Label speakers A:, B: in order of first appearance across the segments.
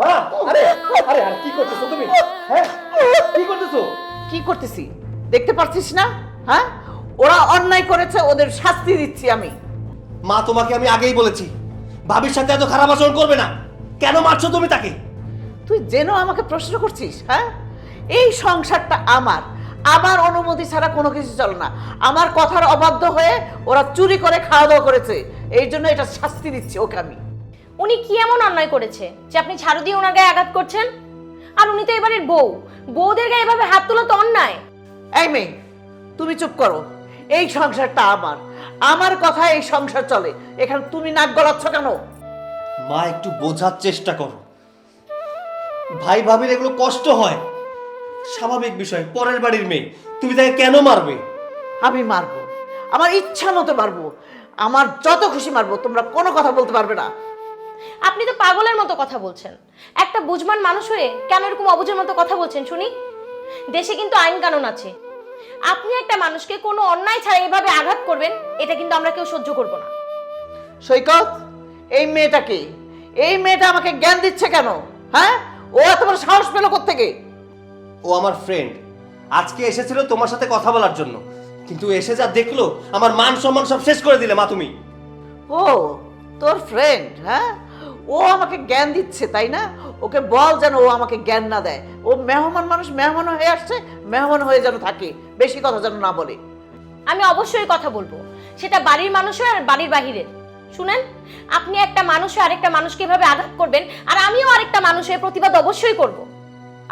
A: মা, আরে আরে আর কি করতেছো তুমি? হ্যাঁ, কি করতেছো?
B: কি করতেছি দেখতে পাচ্ছিস না? হ্যাঁ, ওরা অন্যায় করেছে, ওদের শাস্তি দিচ্ছি আমি।
A: মা, তোমাকে আমি আগেই বলেছি ভাবির সাথে এত খারাপ আচরণ করবে না। কেন মারছো তুমি তাকে?
B: তুই যেন আমাকে প্রশ্ন করছিস? হ্যাঁ, এই সংসারটা আমার, আমার অনুমতি ছাড়া কোনো কিছু চলে না। আমার কথার অবাধ্য হয়ে ওরা চুরি করে খাওয়া দাওয়া করেছে, এই জন্য এটা শাস্তি দিচ্ছি ওকে আমি।
C: উনি কি এমন অন্যায় করেছে যে আপনি ঝাড়ু দিয়ে ওনার গায়ে আঘাত করছেন? আর উনি তো এবারের বউ, বউদের গায়ে এভাবে হাত তোলা তো অন্যায়।
B: এই মেয়ে, তুমি চুপ করো। এই সংসারটা আমার, আমার কথা এই সংসার চলে, এখানে তুমি নাক গলাচ্ছ কেন?
A: মা, একটু বোঝার চেষ্টা করো। ভাই ভাবির এগুলো কষ্ট হয়, স্বাভাবিক বিষয়। পরের বাড়ির মেয়ে, তুমি তাকে কেন মারবে?
B: আমি মারবো, আমার ইচ্ছা মতো মারবো, আমার যত খুশি মারবো, তোমরা কোনো কথা বলতে পারবে না।
C: আপনি তো পাগলের মতো কথা বলছেন। একটা বুঝমান মানুষ হয়ে কেন এরকম অবুঝের মতো কথা বলছেন শুনি? দেশে কিন্তু আইন কানুন আছে। আপনি একটা মানুষকে কোনো অন্যায় ছাড়া এভাবে আঘাত করবেন, এটা কিন্তু আমরা কেউ সহ্য করব না।
B: সৈকত, এই মেয়েটাকে, এই মেয়েটা আমাকে জ্ঞান দিচ্ছে কেন? হ্যাঁ, ও এত বড় সাহস পেল কোত্থেকে?
A: ও আমার ফ্রেন্ড, আজকে এসেছিল তোমার সাথে কথা বলার জন্য, কিন্তু এসে যা দেখলো আমার মান সম্মান সব শেষ করে দিলে মা তুমি।
B: ও তোর ফ্রেন্ড? হ্যাঁ, ও আমাকে জ্ঞান দিচ্ছে তাই না? ওকে বল যেন ও আমাকে জ্ঞান না দেয়। ও মেহমান মানুষ, মেহমান হয়ে আসছে, মেহমান হয়ে যেন থাকে, বেশি কথা যেন না বলে।
C: আমি অবশ্যই কথা বলবো, সেটা বাড়ির মানুষ হয় আর বাড়ির বাহিরের। শুনেন, আপনি একটা মানুষ হয়ে আরেকটা মানুষকে এভাবে আঘাত করবেন, আর আমিও আরেকটা মানুষ হয়ে প্রতিবাদ অবশ্যই করব।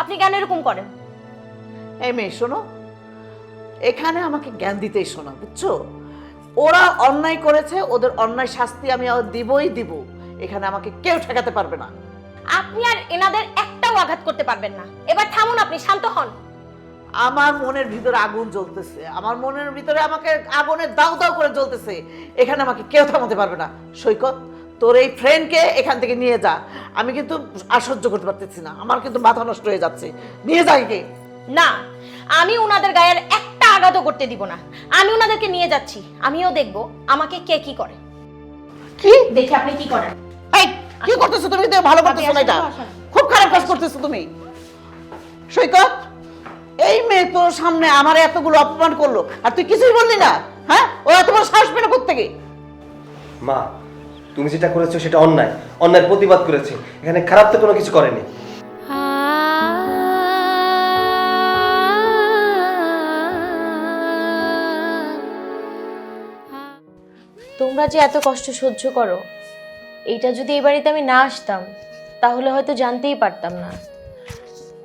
C: আপনি কেন এরকম করেন?
B: এই মেয়ে শোনো, এখানে আমাকে জ্ঞান দিতেই শোনা, বুঝছো? ওরা অন্যায় করেছে, ওদের অন্যায় শাস্তি আমি দিবই দিব। এখানে আমাকে কেউ ঠেকাতে পারবে না।
C: আপনি আর এনাদের একটাও আঘাত করতে পারবেন না। এবার থামুন, আপনি শান্ত হন।
B: আমার মনের ভিতরে আগুন জ্বলতেছে, আমার মনের ভিতরে আমাকে আগুনে দাউ দাউ করে জ্বলতেছে। এখানে আমাকে কেউ থামাতে পারবে না। সৈকত, তোর এই ফ্রেন্ডকে এখান থেকে নিয়ে যা। আমি কিন্তু আর সহ্য করতে পারতেছি না, আমার কিন্তু মাথা নষ্ট হয়ে যাচ্ছে। নিয়ে যা একে।
C: না, আমি ওনাদের গায়ের একটা আঘাতও করতে দিব না। আমি ওনাদেরকে নিয়ে যাচ্ছি, আমিও দেখব আমাকে কে কি করে।
B: কি
C: দেখি আপনি কি করেন।
B: এই কি করতেছো তুমি? তো ভালো করতেছো না, এটা খুব খারাপ কাজ করতেছো তুমি। সৈকত, এই মেয়ে তোর সামনে আমার এতগুলো অপমান করলো আর তুই কিছুই বললি না? হ্যাঁ, ও এত বড় সাহস পেল কোত্থেকে?
A: মা, তুমি যেটা করেছো সেটা অন্যায়, অন্যায় প্রতিবাদ করেছে। এখানে খারাপ তো কোনো কিছু করেনি।
C: তোমরা যে এত কষ্ট সহ্য করো, এইটা যদি এই বাড়িতে আমি না আসতাম তাহলে হয়তো জানতেই পারতাম না।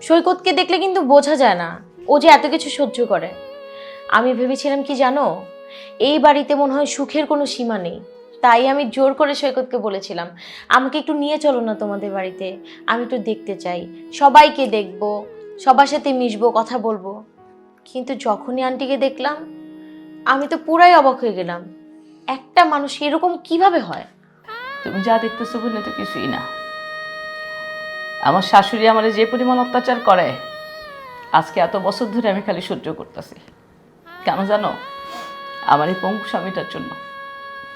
C: সৈকতকে দেখলে কিন্তু বোঝা যায় না ও যে এত কিছু সহ্য করে। আমি ভেবেছিলাম কি জানো, এই বাড়িতে মনে হয় সুখের কোনো সীমা নেই। তাই আমি জোর করে সৈকতকে বলেছিলাম, আমাকে একটু নিয়ে চলো না তোমাদের বাড়িতে, আমি একটু দেখতে চাই, সবাইকে দেখবো, সবার সাথে মিশবো, কথা বলবো। কিন্তু যখনই আন্টিকে দেখলাম আমি তো পুরাই অবাক হয়ে গেলাম। একটা মানুষ এরকম কিভাবে হয়?
D: তুমি যা দেখতেছো বলে তো কিছুই না। আমার শাশুড়ি আমার যে পরিমাণ অত্যাচার করে, আজকে এত বছর ধরে আমি খালি সহ্য করতেছি। কেন জানো? আমার এই পঙ্গু স্বামীটার জন্য।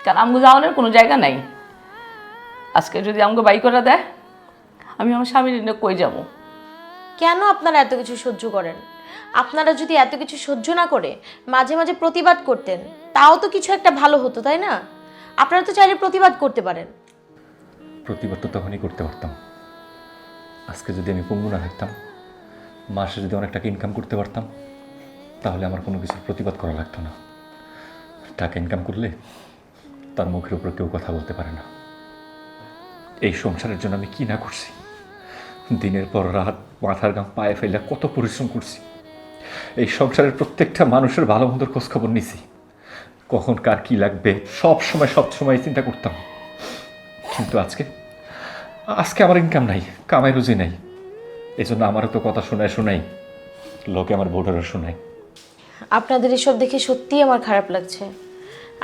D: কারণ আমগো যাওয়ানোর কোনো জায়গা নাই। আজকে যদি আমগো বাই করে দেয়, আমি আমার স্বামীর নিয়ে কই যাবো?
C: কেন আপনারা এত কিছু সহ্য করেন? আপনারা যদি এত কিছু সহ্য না করে মাঝে মাঝে প্রতিবাদ করতেন, তাও তো কিছু একটা ভালো হতো, তাই না? আপনারা তো চাইলে প্রতিবাদ করতে পারেন।
E: প্রতিবাদ তো তখনই করতে পারতাম, আজকে যদি আমি পঙ্গু না থাকতাম, মাসে যদি অনেক টাকা ইনকাম করতে পারতাম, তাহলে আমার কোনো কিছুর প্রতিবাদ করা লাগতো না। টাকা ইনকাম করলে তার মুখের উপর কেউ কথা বলতে পারে না। এই সংসারের জন্য আমি কি না করছি, দিনের পর রাত মাথার ঘাম পায়ে ফেলে কত পরিশ্রম করছি। এই সংসারের প্রত্যেকটা মানুষের ভালো মন্দর খোঁজখবর নিছি, কখন কার কি লাগবে সব সময় চিন্তা করতাম। কিন্তু আজকে আমার ইনকাম নাই, কামাই রুজি নাই। এই জন্য আমারও তো কথা শোনাই লোকে আমার ভোটারও শোনায়।
C: আপনাদের এসব দেখে সত্যিই আমার খারাপ লাগছে।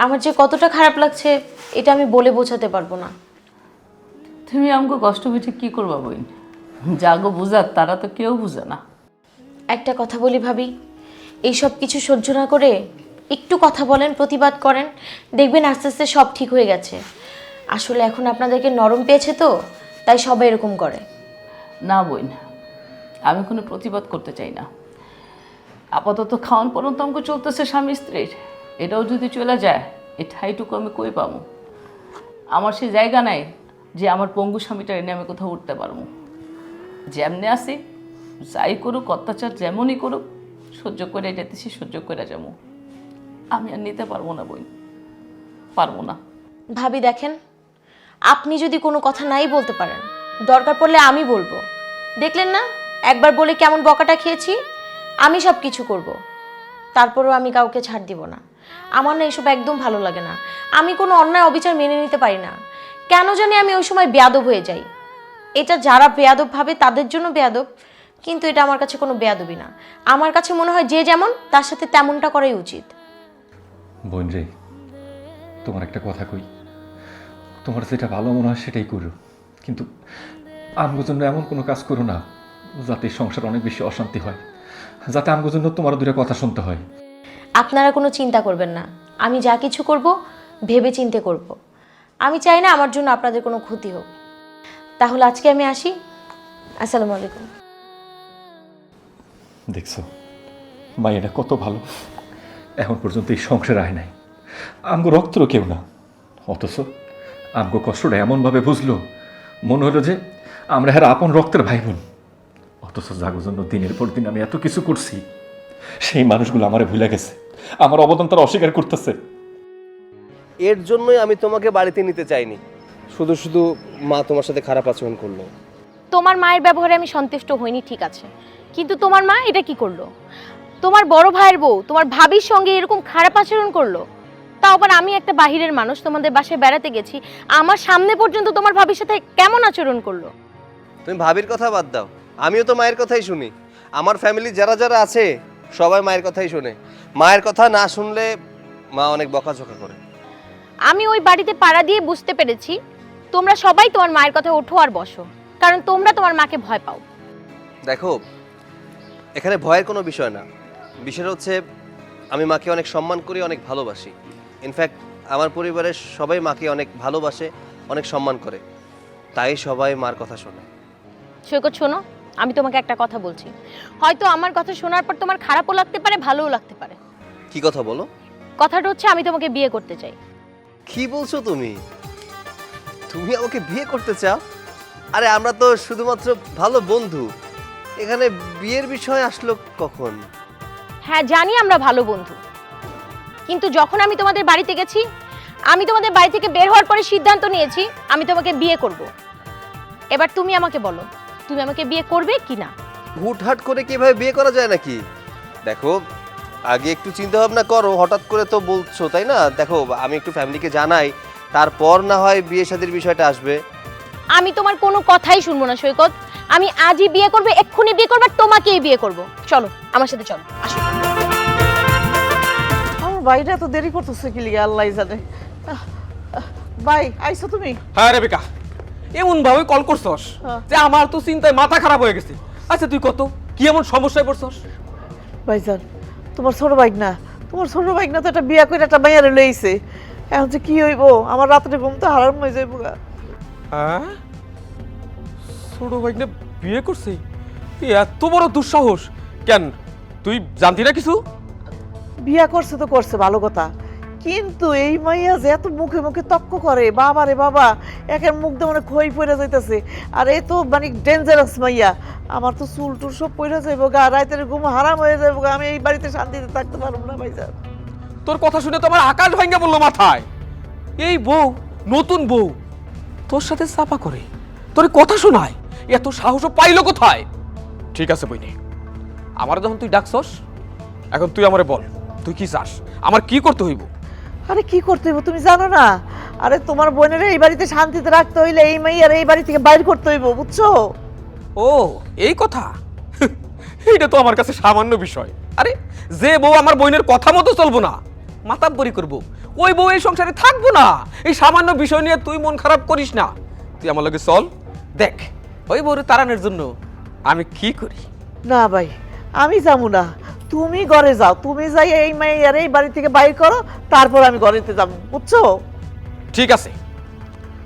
C: আমার যে কতটা খারাপ লাগছে এটা আমি বলে বোঝাতে পারবো না।
D: তুমি আমগো কষ্ট বুঝে কি করবা বইন? যাগো বুঝার তারা তো কেউ বুঝে না।
C: একটা কথা বলি ভাবি, এইসব কিছু সহ্য না করে একটু কথা বলেন, প্রতিবাদ করেন, দেখবেন আস্তে আস্তে সব ঠিক হয়ে গেছে। আসলে এখন আপনাদেরকে নরম পেয়েছে তো, তাই সবাই এরকম করে।
D: না বোন, আমি কোনো প্রতিবাদ করতে চাই না। আপাতত খাওয়ান পর্যন্ত আমাকে চলতেছে স্বামী স্ত্রীর, এটাও যদি চলে যায় এই ঠাইটুকু আমি কই পাবো? আমার সে জায়গা নাই যে আমার পঙ্গু স্বামীটা এনে আমি কোথাও উঠতে পারবো। যেমনি আসি, যাই করুক, অত্যাচার যেমনই করুক, সহ্য করে যেতেছি, সহ্য করে যাবো। আমি আর নিতে পারবো না বোন, পারবো না।
C: ভাবি দেখেন, আপনি যদি কোনো কথা নাই বলতে পারেন, দরকার পড়লে আমি বলবো। দেখলেন না একবার বলে কেমন বকাটা খেয়েছি? আমি সব কিছু করব, তারপরেও আমি কাউকে ছাড় দিব না। আমার না এসব একদম ভালো লাগে না। আমি কোনো অন্যায় অবিচার মেনে নিতে পারি না। কেন জানি আমি ওই সময় বেয়াদব হয়ে যাই। এটা যারা বেয়াদব ভাবে তাদের জন্য বেয়াদব, কিন্তু এটা আমার কাছে কোনো বেয়াদবি না। আমার কাছে মনে হয় যে যেমন তার সাথে তেমনটা করাই উচিত।
E: বোন রে, তোমার একটা কথা কই, তোমার যেটা ভালো মনে হয় সেটাই করো, কিন্তু আমগো জন্য এমন কোনো কাজ করো না যাতে সংসার অনেক বেশি অশান্তি হয়, যাতে আমগো জন্য তোমার দুটো কথা শুনতে হয়।
C: আপনারা কোনো চিন্তা করবেন না, আমি যা কিছু করব ভেবে চিন্তে করব। আমি চাই না আমার জন্য আপনাদের কোনো ক্ষতি হোক। তাহলে আজকে আমি আসি। আসসালামু আলাইকুম।
E: দেখছো মাইয়াটা কত ভালো, এখন পর্যন্ত এই সংসার আয় নাই, আমগো রক্তর কেউ না, অথচ আমগো কষ্টটা এমনভাবে বুঝলো মনে হলো যে আমরা হ্যাঁ আপন রক্তের ভাই বোন। অথচ যাগোর জন্য দিনের পর দিন আমি এত কিছু করছি, সেই মানুষগুলো আমারে ভুলে গেছে, আমার অবদান তারা অস্বীকার করতেছে।
A: এর জন্যই আমি তোমাকে বাড়িতে নিতে চাইনি, শুধু শুধু মা তোমার সাথে খারাপ আচরণ করলো।
C: তোমার মায়ের ব্যবহারে আমি সন্তুষ্ট হইনি, ঠিক আছে, কিন্তু তোমার মা এটা কি করলো? তোমার বড় ভাইয়ের বউ তোমার ভাবির সঙ্গে এরকম খারাপ আচরণ করলো। তাও আবার আমি একটা বাহিরের মানুষ, তোমাদের বাসায় বেড়াতে গেছি, আমার সামনে পর্যন্ত তোমার ভাবির সাথে কেমন আচরণ করলো?
A: তুমি ভাবির কথা বাদ দাও, আমিও তো মায়ের কথাই শুনি। আমার ফ্যামিলি যারা যারা আছে সবাই মায়ের কথাই শোনে। মায়ের কথা না শুনলে মা অনেক বকাঝকা করে।
C: আমি ওই বাড়িতে পাড়া দিয়ে বুঝতে পেরেছি তোমরা সবাই তোমার মায়ের কথা ওঠো আর বসো, কারণ তোমরা তোমার মাকে ভয় পাও।
A: দেখো, এখানে ভয়ের কোনো বিষয় না, বিষয়টা হচ্ছে আমি মাকে অনেক সম্মান করি, অনেক ভালোবাসি। ইনফ্যাক্ট আমার পরিবারের সবাই মাকে অনেক ভালোবাসে, অনেক সম্মান করে, তাই সবাই মার কথা শোনে।
C: সৈকত শোনো, আমি তোমাকে একটা কথা বলছি, হয়তো আমার কথা শোনার পর তোমার খারাপও লাগতে পারে, ভালোও লাগতে পারে।
A: কি কথা বলো?
C: কথাটা হচ্ছে আমি তোমাকে বিয়ে করতে চাই।
A: কি বলছো তুমি? তুমি আমাকে বিয়ে করতে চাও? আরে আমরা তো শুধুমাত্র ভালো বন্ধু, এখানে বিয়ের বিষয় আসলো কখন?
C: হ্যাঁ জানি আমরা ভালো বন্ধু, কিন্তু যখন আমি তোমাদের বাড়িতে গেছি, আমি তোমাদের বাড়ি থেকে বের হওয়ার পরে সিদ্ধান্ত নিয়েছি আমি তোমাকে বিয়ে করব। এবার তুমি আমাকে বলো, তুমি আমাকে বিয়ে করবে কি না?
A: হুটহাট করে কিভাবে বিয়ে করা যায় নাকি? দেখো, আগে একটু চিন্তা ভাবনা করো, হঠাৎ করে তো বলছো, তাই না? দেখো, আমি একটু ফ্যামিলিকে জানাই, তারপর না হয় বিয়ে শাদীর বিষয়টা আসবে।
C: আমি তোমার কোনো কথাই শুনবো না সৈকত, আমি আজই বিয়ে করবো, এক্ষুনি বিয়ে করবো, আর তোমাকেই বিয়ে করবো। চলো আমার সাথে, চলো আসো।
B: আমার ভাইটা তো দেরি করতেছে কি লিগে আল্লাহ জানে। ভাই আইছো তুমি?
F: হ্যাঁ রেবিকা, এমন ভাবে কল করছস যে আমার তো চিন্তায় মাথা খারাপ হয়ে গেছে। আচ্ছা তুই কত কি এমন সমস্যায় পড়ছস?
B: ভাইজান, তোমার ছোট ভাই না, তোমার ছোট ভাই না তো একটা বিয়া করে একটা মাইয়ারে লইছে। এখন যে কি হইব, আমার রাত্রে ঘুম তো হারাম হয়ে যাইব গা।
F: হ্যাঁ, ছোট ভাই না বিয়ে করছে? এত বড় দুঃসাহস কেন? তুই জানতি না কিছু?
B: বিয়া করছে তো করছে, ভালো কথা, কিন্তু এই মাইয়া যে এত মুখে মুখে তক্ক করে, বাবা রে বাবা, একের মুখ দিয়ে মানে খই পড়ে যাইতেছে। আর এই তো মানে ডেঞ্জারাস মাইয়া, আমার তো চুল টুল সব পড়ে যাইব গা, রাতের ঘুম হারাম হয়ে যাইব গা, আমি এই বাড়িতে শান্তিতে থাকতে পারবো না ভাইজান।
F: তোর কথা শুনে তো আমার আকাশ ভাঙ্গা বললো মাথায়। এই বউ, নতুন বউ তোর সাথে চাপা করে তোর কথা শোনায়, এত সাহসও পাইলো কোথায়? ঠিক আছে বইনি, আমার যখন তুই ডাকছস, এখন তুই আমারে বল তুই কি চাস, আমার কি করতে হইব?
B: আরে কি করতে হইব তুমি জানো না? আরে তোমার বোনের এই বাড়িতে শান্তিতে রাখতে হইলে এই মাইয়ার এই বাড়ি থেকে বাইর করতে হইব, বুঝছো?
F: ও এই কথা, এইটা তো আমার কাছে সামান্য বিষয়। আরে যে বউ আমার বোনের কথা মতো চলবো না, মাতাব্বরি করবো, ওই বউ এই সংসারে থাকবো না। এই সামান্য বিষয় নিয়ে তুই মন খারাপ করিস না, তুই আমার লগে চল, দেখ ওই বউরে তাড়ানোর জন্য আমি কি করি।
B: না ভাই, আমি যাবো না, তুমি ঘরে যাও, তুমি যাই এই মাইয়ার এই বাড়ি থেকে বাইর করো, তারপর আমি ঘরেতে যাবো, বুঝছো?
F: ঠিক আছে,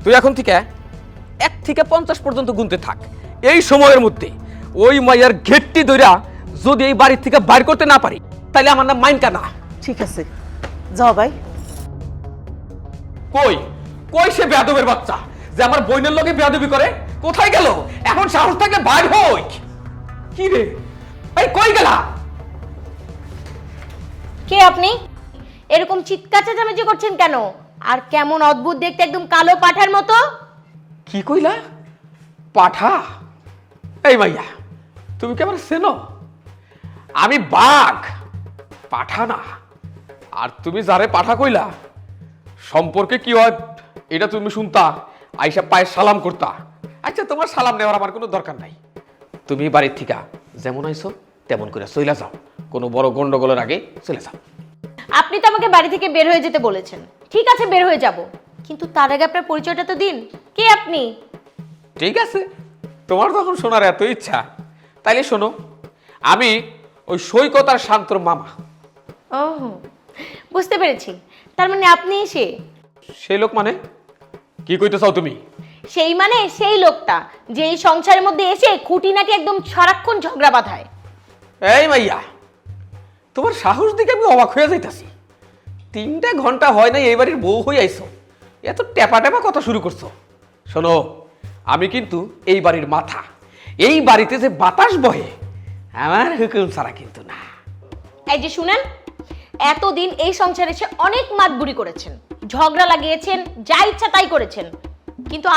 F: তুই এখন থেকে 1 থেকে 50 পর্যন্ত গুনতে থাক। এই সময়ের মধ্যে ওই মাইয়ার ঘেটটি ধইরা যদি এই বাড়ি থেকে বাইর করতে না পারি তাহলে আমার নাম মাইনকা না।
B: ঠিক আছে, যাও ভাই।
F: কই কই সে বেয়াদবের বাচ্চা যে আমার বোনের লগে বেয়াদবি করে? কোথায় গেল? এখন সাহস থাকলে বাইর হই। কি রে, এই কই গেলা?
C: কে আপনি? এরকম চিৎকার চেঁচামেচি করছেন কেন? আর কেমন অদ্ভুত দেখতে, একদম কালো পাঠার মতো।
F: কি কইলা? পাঠা? এই মাইয়া, তুমি কেমন চেনো? আমি বাঘ, পাঠা না। আর তুমি যারে পাঠা কইলা সম্পর্কে কি হয় এটা তুমি শুনতা, আইসা পায়ে সালাম করতা। আচ্ছা, তোমার সালাম নেওয়ার আমার কোনো দরকার নাই। তুমি বাড়ির থেকে যেমন আইছো তেমন করে চলে যাও, কোনো বড় গন্ডগোলের আগে চলে যাও।
C: আপনি তো আমাকে বাড়ি থেকে বের হয়ে যেতে বলেছেন, ঠিক আছে বের হয়ে যাব, কিন্তু তার আগে আপনার পরিচয়টা তো দিন। কে আপনি?
F: ঠিক আছে, তোমার যখন শোনার এত ইচ্ছা তাইলে শোনো, আমি ওই সৈকত আর শান্তর মামা।
C: ও, বুঝতে পেরেছি, তার মানে আপনি সে।
F: সেই লোক মানে কি কইতে চাও তুমি?
C: সেই মানে সেই লোকটা যে এই সংসারের মধ্যে এসে খুঁটিনাটি একদম সারাক্ষণ ঝগড়া বাঁধায়।
F: এই মাইয়া, তোমার সাহস দিকে আমি অবাক হয়ে যাইতাছি। 3টা ঘন্টা হয় নাই এই বাড়ির বউ হয়ে আইছো, এত টেপা টেপা কথা শুরু করছো। শোনো, আমি কিন্তু এই বাড়ির মাথা। এই বাড়িতে যে বাতাস বহে আমার হুকুম ছাড়া কিন্তু না।
C: এই যে শুনেন, এতদিন এই সংসারে এসে অনেক মাতবুরি করেছেন, ঝগড়া লাগিয়েছেন, যা ইচ্ছা তাই করেছেন, কিন্তু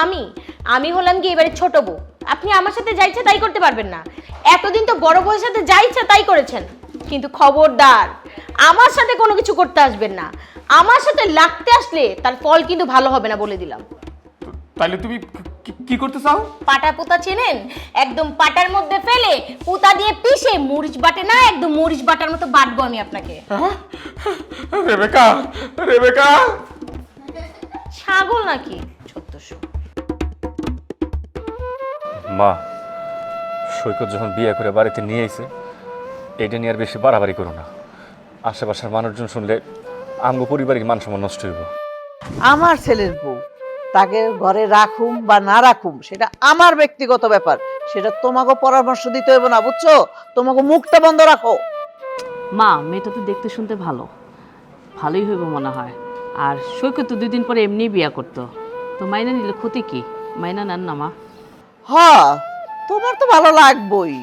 C: আমি হলাম কি এবারে ছোট বউ। আপনি আমার সাথে যা ইচ্ছা তাই করতে পারবেন না। এতদিন তো বড় বউয়ের সাথে যা ইচ্ছা তাই করেছেন, কিন্তু খবরদার আমার সাথে কোনো কিছু করতে আসবেন না। আমার সাথে লাগতে আসলে তার ফল কিন্তু ভালো হবে না, বলে দিলাম।
F: তাইলে তুমি কি করতে চাও?
C: পাটা পোতা চেনেন? একদম পাটার মধ্যে ফেলে পোতা দিয়ে পিষে মরিচ বাটে না, একদম মরিচ বাটার মতো বাটবো আমি আপনাকে।
F: রেবেকা, রেবেকা,
C: ছাগল নাকি? 1400।
E: মা, সৈকত যখন বিয়ে করে বাড়িতে নিয়ে এসে এটা নিয়ে আর বেশি বাড়াবাড়ি করো না। আশেপাশের মানুষজন শুনলে আমগো পরিবারের মান সম্মান নষ্ট হইব।
B: আমার ছেলের বউ, তাকে ঘরে রাখুম বা না রাখুম সেটা আমার ব্যক্তিগত ব্যাপার, সেটা তোমাকে পরামর্শ দিতে হইব না, বুঝছো? তোমাকে মুখটা বন্ধ রাখো।
D: মা, মেয়েটা তো দেখতে শুনতে ভালোই হইব মনে হয়। আর সৈকত তো 2 দিন পরে এমনি বিয়া করতো, তো মাইনা নিলে ক্ষতি কি? মাইনা নেন না মা।
B: হ্যাঁ, তোমার তো ভালো লাগবই।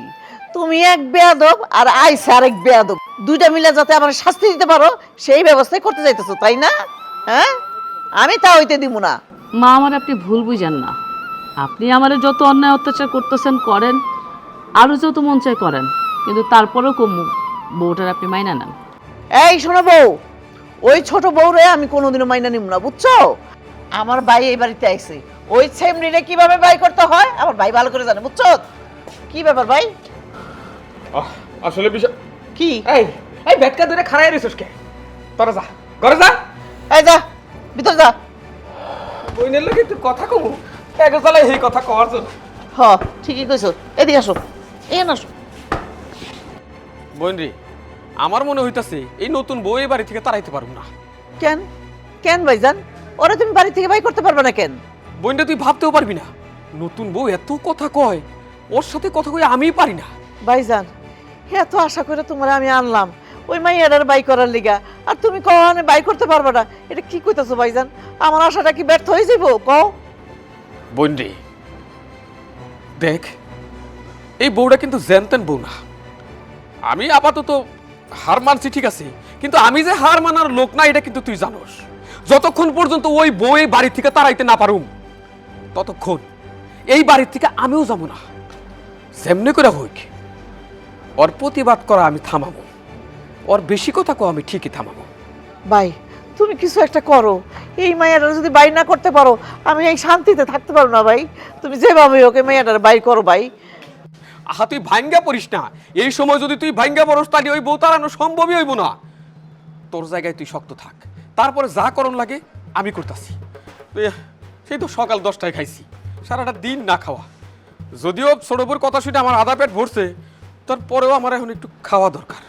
B: তুমি এক বেয়াদব আর আইসা আরেক বেয়াদব, দুইটা মিলে যাতে আমার শাস্তি দিতে পারো সেই ব্যবস্থাই করতে যাইতেছো, তাই না? হ্যাঁ, আমি তা হইতে দিব না।
D: মা, আমার আপনি ভুল বুঝেন না। আপনি আমারে যত অন্যায় অত্যাচার করতেছেন করেন, আরও যত মন চায় করেন, কিন্তু তারপরেও কমু বউটার আপনি মাইনা নেন।
B: এই শোনো বউ, ওই ছোট বউরে আমি কোনোদিনও মাইনা নিব না, বুঝছো? আমার ভাই এই বাড়িতে আইছে, ওই ছেমরিরে কিভাবে বাই করতে হয় আমার ভাই ভালো করে জানে, বুঝছো? কি ব্যাপার ভাই?
F: আসলে বিষয়
B: কি?
F: এই এই ব্যাটকা ধরে খাড়াই রইছস কে? তোরা যা, ঘরে যা।
B: এই যা, ভিতর যা।
F: বইনের লাগে তুই কথা কমু এক জ্বালায় এই কথা কওয়ার জন্য।
B: হ, ঠিকই কইছো। এদিকে আসো, এখানে আসো।
F: বোন রে, আমার মনে হইতাছে এই নতুন বউ এই বাড়ি থেকে তাড়াইতে পারবো না।
B: কেন? কেন ভাইজান? ওরা তুমি বাড়ি থেকে বাই করতে পারবে না কেন?
F: বোনটা তুই ভাবতেও পারবি না, নতুন বউ এত কথা কয়, ওর সাথে কথা কই আমিই পারি না।
B: ভাইজান, এত আশা করে তোমার আমি আনলাম ওই মাইয়াটার বাই করার লিগা, আর তুমি কখনো বাই করতে পারবে না, এটা কি কইতাছো ভাইজান? আমার আশাটা কি ব্যর্থ হয়ে যাবো? কও।
F: বোন রে, দেখ, এই বউটা কিন্তু জেনতেন বউ না। আমি আপাতত হার মানছি ঠিক আছে, কিন্তু আমি যে হার মানার লোক না এটা কিন্তু তুই জানোস। যতক্ষণ পর্যন্ত ওই বউ এই বাড়ি থেকে তাড়াইতে না পারুম ততক্ষণ এই বাড়ির থেকে আমিও যাবো না। যেমনি করে হইক ওর প্রতিবাদ করা আমি থামাবো, ওর বেশি কথা কো আমি ঠিকই থামাবো।
B: ভাই, তুমি কিছু একটা করো। এই মাইয়াটা যদি বাই না করতে পারো আমি এই শান্তিতে থাকতে পারবো না ভাই। তুমি যেভাবে ওকে মাইয়াটার বাই করো ভাই।
F: আহা, তুই ভাঙ্গা পড়িস না। এই সময় যদি তুই ভাঙ্গা পড়স তাহলে ওই বউ তাড়ানো সম্ভবই হইব না। তোর জায়গায় তুই শক্ত থাক, তারপরে যা করণ লাগে আমি করতেছি। সেই তো সকাল 10টায় খাইছি, সারাটা দিন না খাওয়া। যদিও ছোটপুর কথা শুনে আমার আধা পেট ভরছে, তারপরেও আমার এখন একটু খাওয়া দরকার।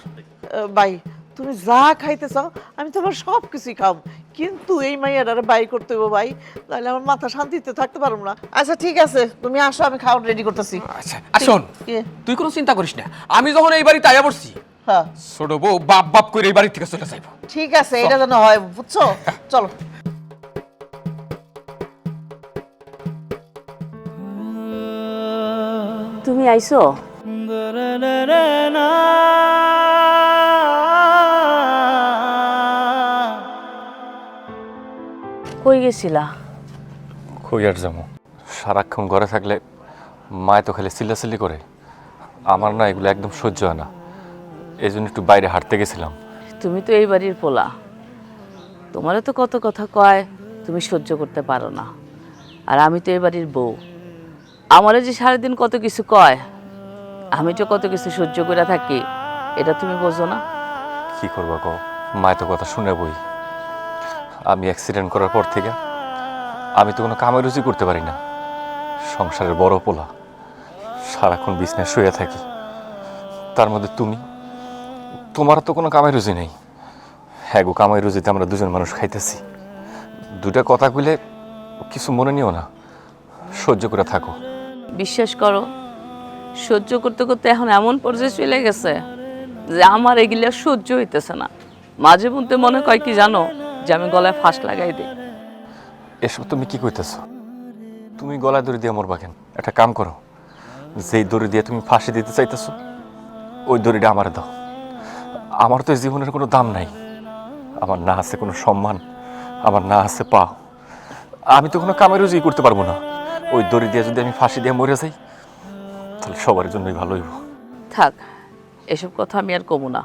B: ভাই, তুমি যা খাইতে চাও আমি তোমার সব কিছুই খাও, কিন্তু এই মাইয়াটারে বাই করতে হইব ভাই, তাহলে আমার মাথা শান্তিতে থাকতে পারবো না। আচ্ছা ঠিক আছে, তুমি আসো, আমি খাওয়া রেডি করতেছি।
F: আচ্ছা আর শোন,
B: কি?
F: তুই কোনো চিন্তা করিস না, আমি যখন এই বাড়িতে আয়া পড়ছি
B: হ্যাঁ
F: ছোট বউ বাপ বাপ করে এই বাড়ি থেকে চলে যাইব।
B: ঠিক আছে, এটা যেন হয়, বুঝছো? চলো।
D: তুমি আইছো? কই গেছিলা?
E: কই আর যাবো, সারাক্ষণ ঘরে থাকলে মায় তো খালি চিল্লাচিল্লি করে, আমার না এগুলো একদম সহ্য হয় না, এই জন্য একটু বাইরে হাঁটতে গেছিলাম।
D: তুমি তো এই বাড়ির পোলা, তোমারও তো কত কথা কয়, তুমি সহ্য করতে পারো না। আর আমি তো এই বাড়ির বউ, আমারও যে সারাদিন কত কিছু কয়, আমি তো কত কিছু সহ্য করে থাকি, এটা তুমি বোঝো না?
E: কি করবা কও, মায় তো কথা শুনে বই। আমি অ্যাক্সিডেন্ট করার পর থেকে আমি তো কোনো কামে রুজি করতে পারি না, সংসারের বড় পোলা, সারাক্ষণ বিছনায় শুয়ে থাকি। তার মধ্যে তোমার তো কোনো কামাই রুজি নেই। হ্যাঁ গো, কামাই রুজিতে আমরা দুজন মানুষ খাইতেছি। দুটা কথা কইলে কিছু মনে নিও না, সহ্য করে থাকো।
D: বিশ্বাস করো, সহ্য করতে করতে এখন এমন পর্যায়ে চলে গেছে যে আমার এগুলো সহ্য হইতেছে না। মাঝে মধ্যে মনে কয় কি জানো, যে আমি গলায় ফাঁস লাগাই দিই।
E: এসব তুমি কি কইতেছো? তুমি গলায় দড়ি দিয়ে মরবা কেন? একটা কাম করো, যেই দড়ি দিয়ে তুমি ফাঁসি দিতে চাইতেছো ওই দড়িটা আমার দাও। আমার তো এই জীবনের কোনো দাম নাই, আমার না আছে কোনো সম্মান, আমার না আছে পাও, আমি তো কোনো কামের রুজি করতে পারবো না। ওই দড়ি দিয়ে যদি আমি ফাঁসি দিয়ে মরে যাই তাহলে সবার জন্যই ভালো হইব।
D: থাক, এসব কথা আমি আর কমু না।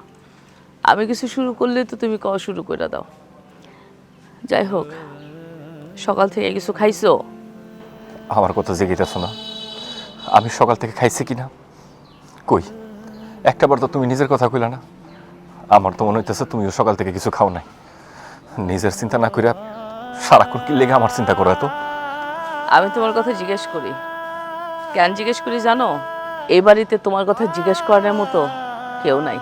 D: আমি কিছু শুরু করলে তো তুমি কওয়া শুরু করে দাও। যাই হোক, সকাল থেকে কিছু খাইছো?
E: আমার কথা জেগেতেছো না? আমি সকাল থেকে খাইছি কিনা কই, একটাবার তো তুমি নিজের কথা কইলা না। আমার তো মনে হইতেছে তুমিও সকাল থেকে কিছু খাও নাই। নিজের চিন্তা না কইরা সারাক্ষণ কি লেগে আমার চিন্তা করো এত?
D: আমি তোমার কথা জিজ্ঞেস করি, কেন জিজ্ঞেস করি জানো? এই বাড়িতে তোমার কথা জিজ্ঞেস করার মতো কেউ নাই।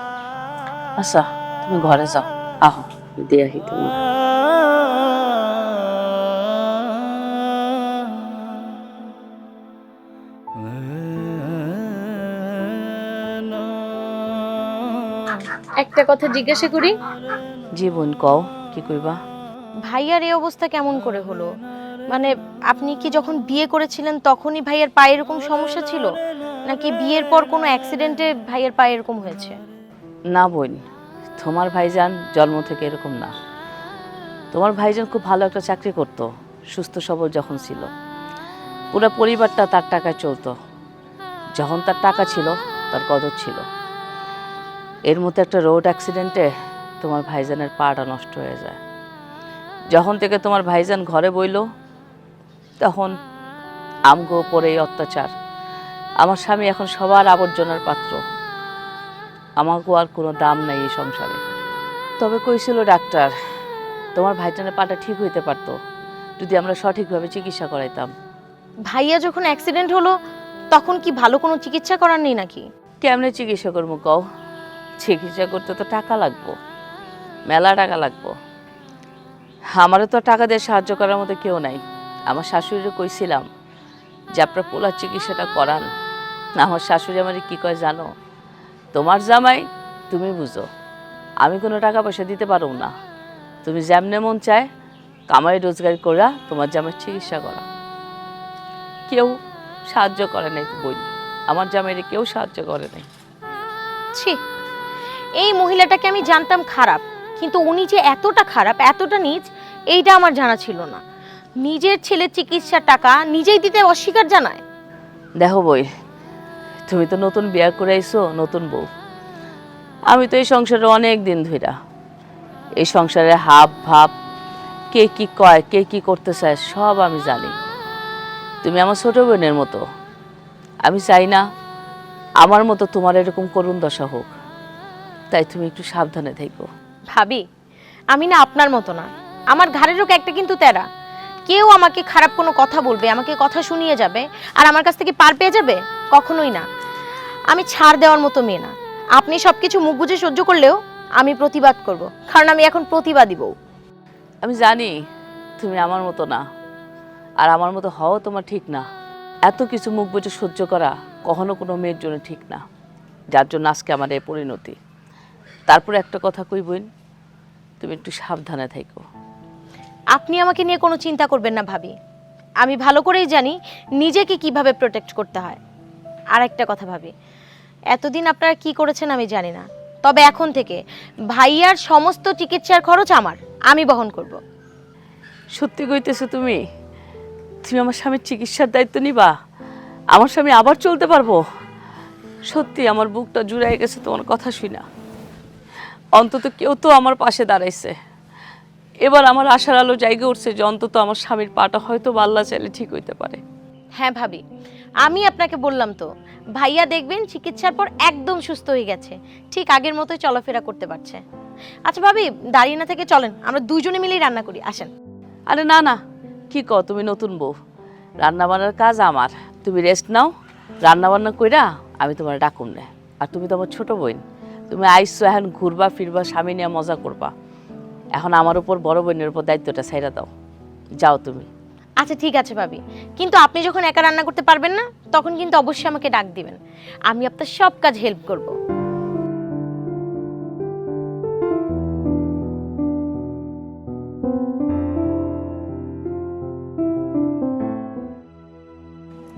D: আচ্ছা তুমি ঘরে যাও, আহ দিয়ে আহি তোমার।
C: একটা কথা জিজ্ঞাসা করি,
D: জীবন কও, কি কইবা?
C: ভাইয়ার এই অবস্থা কেমন করে হলো? মানে আপনি কি যখন বিয়ে করেছিলেন তখনই ভাইয়ার পায়ে এরকম সমস্যা ছিল, নাকি বিয়ের পর কোনো অ্যাক্সিডেন্টে ভাইয়ার পায়ে এরকম হয়েছে?
D: না বোন, তোমার ভাইজান জন্ম থেকে এরকম না। তোমার ভাইজান খুব ভালো একটা চাকরি করত, সুস্থ সবল যখন ছিল, পুরো পরিবারটা তার টাকায় চলতো। যখন তার টাকা ছিল তার কদর ছিল। এর মধ্যে একটা রোড অ্যাক্সিডেন্টে তোমার ভাইজানের পাটা নষ্ট হয়ে যায়। যখন থেকে তোমার ভাইজান ঘরে বইল তখন আমগো পরে এই অত্যাচার। আমার স্বামী এখন সবার আবর্জনার পাত্র, আমাকেও আর কোনো দাম নাই এই সংসারে। তবে কইছিল ডাক্তার, তোমার ভাইজানের পাটা ঠিক হইতে পারতো যদি আমরা সঠিকভাবে চিকিৎসা করাইতাম।
C: ভাইয়া যখন অ্যাক্সিডেন্ট হলো তখন কি ভালো কোনো চিকিৎসা করার নেই নাকি?
D: কেমনে চিকিৎসা করবো কও? চিকিৎসা করতে তো টাকা লাগবো, মেলা টাকা লাগবো। আমারও তো টাকা দিয়ে সাহায্য করার মতো কেউ নাই। আমার শাশুড়িকে কইছিলাম যে আপনার পোলার চিকিৎসাটা করান। আমার শাশুড়ি আমারে কি কয় জানো? তোমার জামাই তুমি বুঝো, আমি কোনো টাকা পয়সা দিতে পারব না, তুমি যেমনে মন চায় কামাই রোজগার করা তোমার জামাইয়ের চিকিৎসা করা। কেউ সাহায্য করে নাই তো বই, আমার জামাইরে কেউ সাহায্য করে নাই।
C: ছি, এই মহিলাটাকে আমি জানতাম খারাপ, কিন্তু উনি যে এতটা খারাপ, এতটা নীচ, এইটা আমার জানা ছিল না। নিজের ছেলের চিকিৎসার টাকা নিজেই দিতে অস্বীকার জানায়।
D: দেখো বই, তুমি তো নতুন বিয়ে করে আইছো, নতুন বউ। আমি তো এই সংসারে অনেক দিন ধইরা, এই সংসারে হাব ভাব, কে কি কয়, কে কি করতে চায় সব আমি জানি। তুমি আমার ছোট বোনের মতো, আমি চাই না আমার মতো তোমার এরকম করুণ দশা হোক, তাই তুমি একটু সাবধানে থেকো।
C: ভাবি, আমি না আপনার মতো না, আমার ঘাড়েরও একটা কিন্তু তেরা। কেউ আমাকে খারাপ কোনো কথা বলবে, আমাকে কথা শুনিয়ে যাবে, আর আমার কাছ থেকে পার পেয়ে যাবে, কখনোই না। আমি ছাড় দেওয়ার মতো মেয়ে না। আপনি সবকিছু মুখ বুজে সহ্য করলেও আমি প্রতিবাদ করব, কারণ আমি এখন প্রতিবাদী বউ।
D: আমি জানি তুমি আমার মতো না, আর আমার মতো হওয়া তোমার ঠিক না। এত কিছু মুখ বুজে সহ্য করা কখনো কোনো মেয়ের জন্য ঠিক না, যার জন্য আজকে আমার এই পরিণতি। তারপরে একটা কথা কই বোন, তুমি একটু সাবধানে থেকো।
C: আপনি আমাকে নিয়ে কোনো চিন্তা করবেন না ভাবি, আমি ভালো করেই জানি নিজেকে কিভাবে প্রোটেক্ট করতে হয়। আর একটা কথা ভাবি, এতদিন আপনারা কি করেছেন আমি জানি না, তবে এখন থেকে ভাইয়ার সমস্ত চিকিৎসার খরচ আমি বহন করব।
D: সত্যি কইতেছো তুমি? তুমি আমার স্বামীর চিকিৎসার দায়িত্ব নিবা? আমার স্বামী আবার চলতে পারবো? সত্যি আমার বুকটা জুড়াই গেছে তোমার কথা শুনা। অন্তত কেউ তো আমার পাশে দাঁড়াইছে। এবার আমার আশার আলো জায়গা উঠছে যে অন্তত আমার স্বামীর পাটা হয়তো আল্লাহ চাইলে ঠিক হইতে পারে।
C: হ্যাঁ ভাবি, আমি আপনাকে বললাম তো, ভাইয়া দেখবেন চিকিৎসার পর একদম সুস্থ হয়ে গেছে, ঠিক আগের মতোই চলাফেরা করতে পারছে। আচ্ছা ভাবি, দাঁড়িয়ে না থেকে চলেন আমরা দুজনে মিলেই রান্না করি, আসেন।
D: আরে না না, কি কও, তুমি নতুন বউ, রান্না বান্নার কাজ আমার। তুমি রেস্ট নাও, রান্না বান্না কইরা আমি তোমার ডাকুম না। আর তুমি তো আমার ছোট বোন, তুমি আইসো এখন ঘুরবা ফিরবা, স্বামী নিয়ে মজা করবা। এখন আমার উপর বড় বোনের উপর দায়িত্বটা ছাইড়া দাও, যাও তুমি।
C: আচ্ছা ঠিক আছে ভাবি, কিন্তু আপনি যখন একা রান্না করতে পারবেন না তখন কিন্তু অবশ্যই আমাকে ডাক দিবেন, আমি আপনার সব কাজ হেল্প করব।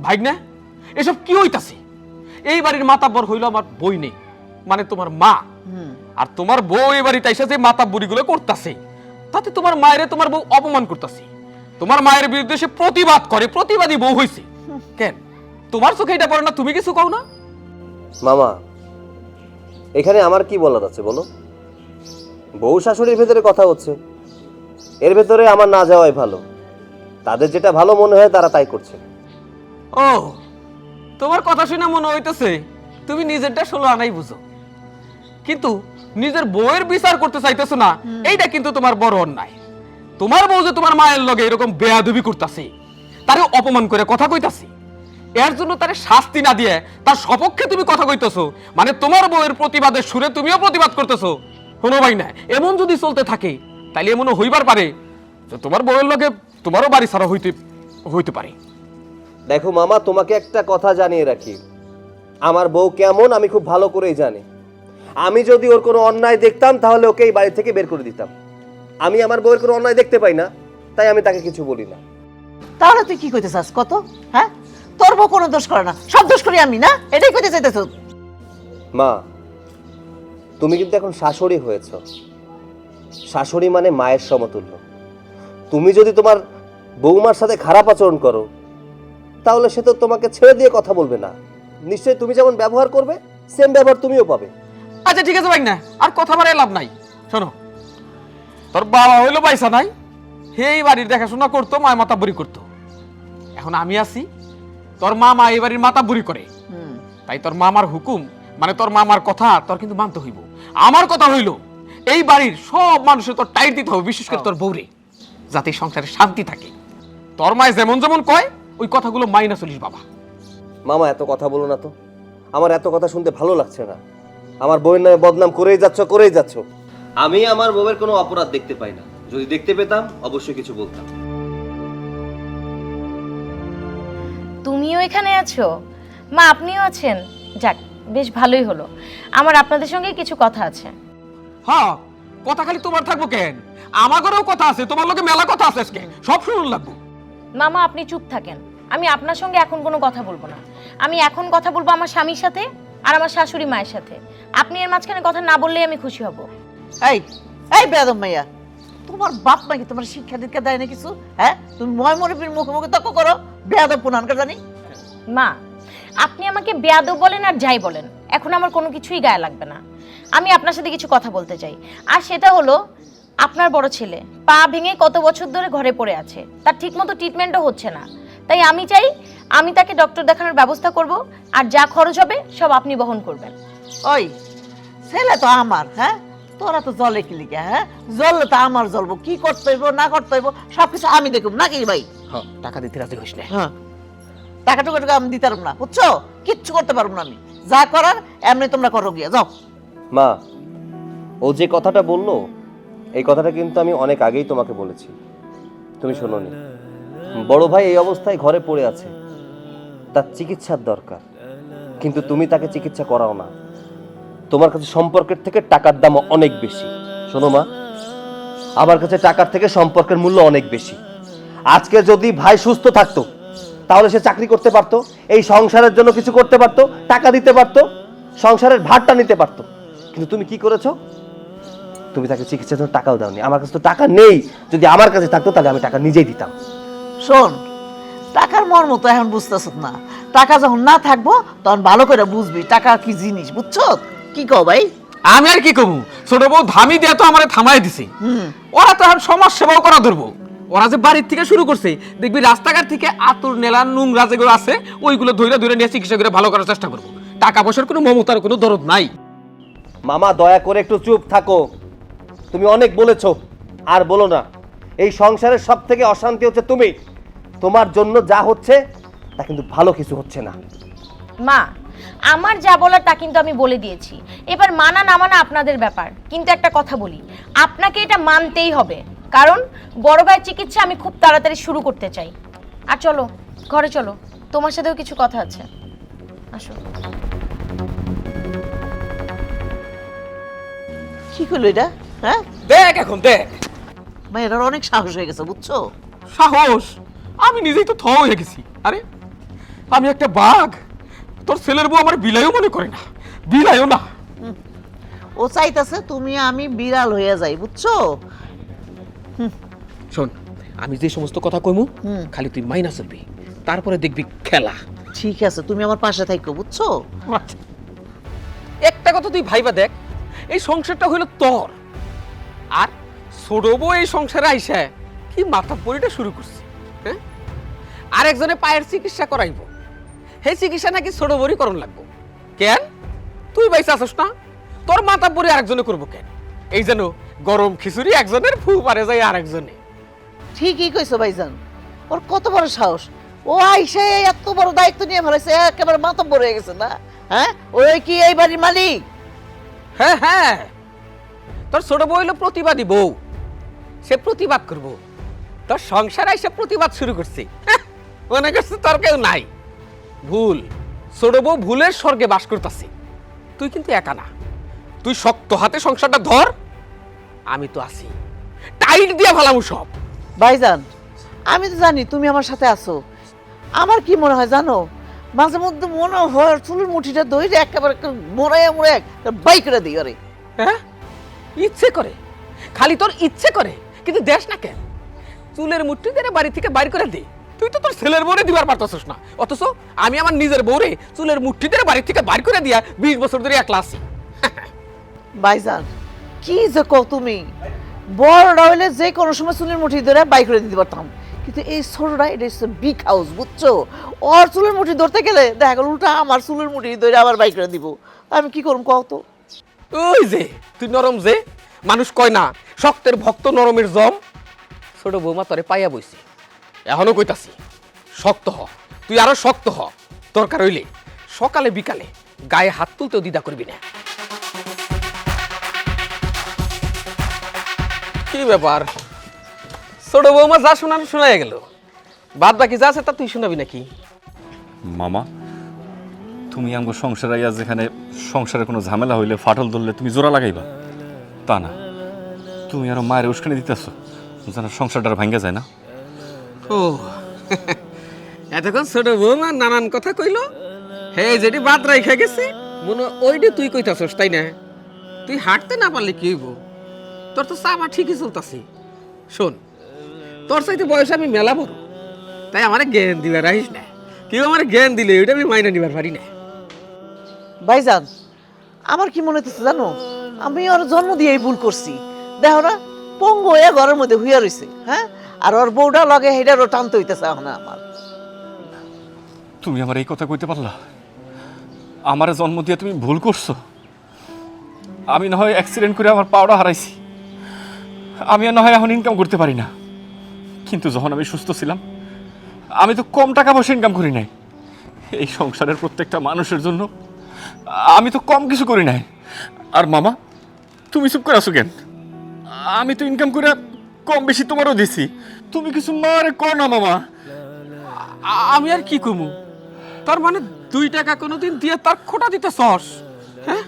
F: ভাইগনা, এসব কি হইতাছে? এই বাড়ির মাতাব্বর হইল আমার বই নেই, মানে তোমার মা। আর তোমার বউ এই বাড়িতে এসে যে মাতাব্বরিগুলো করতেছে, তাতে তোমার মায়েরে তোমার বউ অপমান করতেছে। তোমার মায়ের বিরুদ্ধে সে প্রতিবাদ করে, প্রতিবাদী বউ হইছে। কেন তোমার চোখে এটা পড়ে না? তুমি কিছু কও না?
A: মামা, এখানে আমার কি বলার আছে বলো? বউ শাশুড়ির ভেতরে কথা হচ্ছে, এর ভেতরে আমার না যাওয়াই ভালো। তাদের যেটা ভালো মনে হয় তারা তাই করছে।
F: ও, তোমার কথা শুনে মনে হইতেছে তুমি নিজেরটা 16 আনাই বুঝো, কিন্তু নিজের বউয়ের বিচার করতে চাইতেছো না। এইটা কিন্তু তোমার বড় অন্যায়। তোমার বউ যে তোমার মায়ের লগে এরকম বেয়াদবি করতেছে, তারে অপমান করে কথা কইতাছে, এর জন্য তারে শাস্তি না দিয়ে তার সপক্ষে তুমি কথা কইতেছো, মানে তোমার বউয়ের প্রতিবাদের সুরে তুমিও প্রতিবাদ করতেছো। শোনো ভাই না, এমন যদি চলতে থাকে তাহলে এমনও হইবার পারে যে তোমার বউয়ের লগে তোমারও বাড়ি ছাড়া হইতে পারে।
A: দেখো মামা, তোমাকে একটা কথা জানিয়ে রাখি, আমার বউ কেমন আমি খুব ভালো করেই জানি। আমি যদি ওর কোনো অন্যায় দেখতাম তাহলে ওকে এই বাড়ি থেকে বের করে দিতাম। আমি আমার বউয়ের কোনো অন্যায় দেখতে পাই না, তাই আমি তাকে কিছু বলি না।
B: তাহলে তুই কি কইতে চাস কত? হ্যাঁ, তোর বউ কোনো দোষ করে না, সব দোষ করি আমি, না? এটাই কইতে চাইতেছ?
A: মা, তুমি কিন্তু এখন শাশুড়ি হয়েছ। শাশুড়ি মানে মায়ের সমতুল্য। তুমি যদি তোমার বৌমার সাথে খারাপ আচরণ করো তাহলে সে তো তোমাকে ছেড়ে দিয়ে কথা বলবে না। নিশ্চয়ই তুমি যেমন ব্যবহার করবে সেম ব্যবহার তুমিও পাবে।
F: আচ্ছা ঠিক আছে ভাই না, আর কথা বাড়ায় লাভ নাই। শোনো, তোর বাবা হইলো পয়সা নাই, এই বাড়ির দেখাশোনা করতো, মায় মাতাবুরি করতো। এখন আমি আছি, তোর মামা এই বাড়ির মাতাবুরি করে, তাই তোর মামার হুকুম মানে তোর মামার কথা তোর কিন্তু মানতে হইব। আমার কথা হইল এই বাড়ির সব মানুষের তোর টাইট দিতে হবে, বিশেষ করে তোর বউরে, যাতে সংসারে শান্তি থাকে। তোর মায় যেমন যেমন কয় ওই কথাগুলো মাইনা চলিস বাবা।
A: মামা, এত কথা বলো না তো, আমার এত কথা শুনতে ভালো লাগছে না। আমার বউয়ের নামে বদনাম করেই যাচ্ছ। আমি আমার বউয়ের কোনো অপরাধ দেখতে পাই না, যদি দেখতে পেতাম অবশ্যই কিছু বলতাম।
C: তুমিও এখানে আছো? মা, আপনিও আছেন? যাক, বেশ ভালোই হলো। আমার আপনাদের সঙ্গে কিছু কথা আছে।
F: হ্যাঁ, কথা খালি তোমার থাকবো কেন? আমার ঘরেও কথা আছে, তোমার লোকে মেলা কথা আছে, আজকে সব শুনুন লাগবো।
C: মামা, আপনি চুপ থাকেন, আমি আপনার সঙ্গে এখন কোনো কথা বলবো না। আমি এখন কথা বলবো আমার স্বামীর সাথে আর আমার শাশুড়ি মায়ের সাথে। আপনি এর মাঝখানে কথা না বললেই আমি খুশি হব।
B: এই এই বেয়াদব মাইয়া, তোমার বাপ নাকি তোমার শিক্ষা দীক্ষা দেয় না কিছু? হ্যাঁ, তুমি ময়মরীর মুখে মুখে তর্ক করো, বেয়াদব পুনানকার জানি।
C: মা, আপনি আমাকে বেয়াদব বলেন আর যাই বলেন, এখন আমার কোনো কিছুই গায়ে লাগবে না। আমি আপনার সাথে কিছু কথা বলতে চাই, আর সেটা হলো আপনার বড় ছেলে পা ভেঙে কত বছর ধরে ঘরে পড়ে আছে, তার ঠিকমতো ট্রিটমেন্টও হচ্ছে না। তাই আমি চাই আমি তাকে ডক্টর দেখানোর ব্যবস্থা করব, আর যা খরচ হবে সব আপনি বহন করবেন।
B: ওই ছেলে তো আমার, হ্যাঁ, তোরা তো জলে কি লিখে? হ্যাঁ, জ্বললে তো আমার জ্বলবো, কি করতে হইব না করতে হইব সবকিছু আমি দেখব নাকি ভাই?
F: হ্যাঁ, টাকা দিতে রাজি হইস না।
B: হ্যাঁ, টাকা টুকু আমি দিতে পারবো না, বুঝছো? কিচ্ছু করতে পারবো না আমি, যা করার এমনি তোমরা করো গিয়া, যাও।
A: মা, ও যে কথাটা বললো এই কথাটা কিন্তু আমি অনেক আগেই তোমাকে বলেছি, তুমি শোনোনি। বড় ভাই এই অবস্থায় ঘরে পড়ে আছে, তার চিকিৎসার দরকার, কিন্তু তুমি তাকে চিকিৎসা করাও না। তোমার কাছে সম্পর্কের থেকে টাকার দাম অনেক বেশি। শোনো মা, আমার কাছে টাকার থেকে সম্পর্কের মূল্য অনেক বেশি। আজকে যদি ভাই সুস্থ থাকতো তাহলে সে চাকরি করতে পারতো, এই সংসারের জন্য কিছু করতে পারতো, টাকা দিতে পারতো, সংসারের ভারটা নিতে পারতো। কিন্তু তুমি কি করেছো? তুমি তাকে চিকিৎসার জন্য টাকাও দাওনি। আমার কাছে তো টাকা নেই, যদি আমার কাছে থাকতো তাহলে আমি টাকা নিজেই দিতাম।
B: শোন, টাকার মর্ম তো এখন বুঝতেছ না। টাকা যখন না থাকবো তখন ভালো করে বুঝবি টাকা কি জিনিস, বুঝছো? কি কও ভাই?
F: আমি আর কি কমু, ছোট বউ ধামি দিয়া তো আমারে থামাই দিছে। ওরা তো এখন সমাজ সেবাও করা ধরবো। ওরা যে বাড়ির থেকে শুরু করছে, দেখবি রাস্তাঘাট থেকে আতুর নেলা নোংরা যেগুলো আছে ওইগুলো ধরে ধরে নিয়ে চিকিৎসা করে ভালো করার চেষ্টা করবো। টাকা পয়সার কোনো মমতার কোনো দরদ নাই।
A: মামা দয়া করে একটু চুপ থাকো, তুমি অনেক বলেছো, আর বলো না। এই সংসারের সব থেকে অশান্তি হচ্ছে তুমি। তোমার জন্য যা হচ্ছে তা কিন্তু ভালো কিছু হচ্ছে না।
C: মা, আমার যা বলার তা কিন্তু আমি বলে দিয়েছি, এবার মানা না মানা আপনাদের ব্যাপার। কিন্তু একটা কথা বলি, আপনাকে এটা মানতেই হবে, কারণ বড় ভাইয়ের চিকিৎসা আমি খুব তাড়াতাড়ি শুরু করতে চাই। আর চলো ঘরে চলো, তোমার সাথেও কিছু কথা আছে, আসো।
B: কি করলো এটা? হ্যাঁ,
F: দেখ এখন দেখ
B: মেয়েটার অনেক সাহস হয়ে গেছে, বুঝছো?
F: সাহস, আমি নিজেই তো থ হয়ে গেছি। আরে আমি একটা বাঘ, তোর ছেলের বউ আমার বিলাইও মনে করে না, বিলাইও না।
B: ও চাইতেছে তুমি আমি বিড়াল হয়ে যাই, বুঝছো?
F: শোন, আমি যে সমস্ত কথা কইমু খালি তুই মাইনা চলবি, তারপরে দেখবি খেলা।
B: ঠিক আছে, তুমি আমার পাশে থাকো, বুঝছো?
F: আচ্ছা, একটা কথা তুই ভাইবা দেখ, এই সংসারটা হইল তোর, আর ছোট বউ এই সংসারে আইসা কি মাথা পরিটা শুরু করছে। হ্যাঁ, আরেকজনে পায়ের চিকিৎসা করাইব, সেই চিকিৎসা নাকি ছোট বড়ি করণ লাগবো। কেন তুই বাইসা আসস না? তোর মাথা পরি আরেকজনে করবো কেন? এই যেন গরম খিচুড়ি একজনের ফু পারে যায় আরেকজনে।
B: ঠিকই কইছো ভাইজান, ওর কত বড় সাহস! ও আইসা এত বড় দায়িত্ব নিয়ে ফেলেছে, একেবারে মাতব্বর হয়ে গেছে না? হ্যাঁ, ওই কি এই বাড়ির মালিক?
F: হ্যাঁ হ্যাঁ, তোর ছোট বউ হইলো প্রতিবাদী বউ, সে প্রতিবাদ করবো। তোর সংসার এসে প্রতিবাদ শুরু করছে, মনে করছে তোর কেউ নাই। ভুল, ছোট বউ ভুলের স্বর্গে বাস করতেছে। তুই কিন্তু একা না, তুই শক্ত হাতে সংসারটা ধর, আমি তো আছি, টাইট দিয়ে ফেলামু সব।
B: ভাইজান, আমি তো জানি তুমি আমার সাথে আছো। আমার কি মনে হয় জানো, মাঝে মধ্যে মনে হয় চুলের মুঠিটা ধরে একেবারে মোড়াইয়া মোড়াই বাই করে দিই। আরে
F: হ্যাঁ, ইচ্ছে করে, খালি তোর ইচ্ছে করে, কিন্তু দেশ না কেন? চুলের মুঠি ধরে বাড়ি থেকে বাইর করে দে। তুই তো তোর ছেলের বউরে দিবার পারতাছিস না, অথচ আমি আমার নিজের বউরে চুলের মুঠি ধরে বাড়ি থেকে বাইর করে দিয়া 20 বছর ধরে একলা আছি।
B: ভাইজান, কি যে কও তুমি! বড়টা হইলে যে কোনো সময় চুলের মুঠি ধরে বাই করে দিতে পারতাম, কিন্তু এই ছোটটা এটা হচ্ছে বিগ হাউস, বুঝছো? ওর চুলের মুঠি ধরতে গেলে দেখা গেল উল্টা আমার চুলের মুঠি ধরে আবার বাই করে দিব। আমি কি করুম কও তো?
F: ওই যে তুই নরম, যে মানুষ কয় না শক্তের ভক্ত নরমের জম, ছোট বৌমা তোরে পাইয়া বইছি। এখনো কইতাছি, শক্ত হ, তুই আরো শক্ত হ। দরকার হইলে সকালে বিকালে গায়ে হাত তুলতেও দ্বিধা করবি না। কি ব্যাপার, ছোট বৌমা যা শোনানো শোনাই গেল, বাদ বাকি যা আছে তা তুই শোনাবি নাকি?
E: মামা, তুমি আমার সংসার আইয়া যেখানে সংসারে কোনো ঝামেলা হইলে ফাটল ধরলে তুমি জোড়া লাগাইবা, তা না, তুমি আরো মায়ের উস্কানি দিতেছ যেন সংসারটা আর ভাঙ্গা যায় না।
F: ও এতক্ষণ ছোট বৌমা নানান কথা কইলো, হে যেটি বাদ রাইখা গেছে মনে ওইটা তুই কইতাছস, তাই না? তুই হাঁটতে না পারলে কি হইব? তোর তো চাপা ঠিকই চলতাছি। শোন, তোর চাইতে বয়স আমি মেলা বড়, তাই আমার জ্ঞান দিবার রাখিস না। কেউ আমার জ্ঞান দিলে ওইটা আমি মাইনে নিবার পারি না।
B: ভাইজান, আমার কি মনে হচ্ছে জানো, আমি ওর জন্ম দিয়েই ভুল করছি। দেখো না, পঙ্গু হয়ে ঘরের মধ্যে হুইয়া রইছে। হ্যাঁ, আর ওর বউটা লগে হেডারও টানতে হইতেছে এখন আমার।
E: তুমি আমার এই কথা কইতে পারলা? আমারে জন্ম দিয়ে তুমি ভুল করছো। আমি না হয় অ্যাক্সিডেন্ট করে আমার পাওটা হারাইছি, আমি না হয় এখন ইনকাম করতে পারি না, কিন্তু যখন আমি সুস্থ ছিলাম আমি তো কম টাকা পয়সা ইনকাম করি নাই। এই সংসারের প্রত্যেকটা মানুষের জন্য আমি তো কম কিছু করি নাই। আর মামা, তুমি চুপ করে আছো কেন? আমি তো ইনকাম করে কম বেশি তোমারও দিছি, তুমি কিছু মারে কর না মামা।
F: আমি আর কি কমু? তার মানে 2 টাকা কোনোদিন দিয়ে তার খোটা দিতে সস? হ্যাঁ,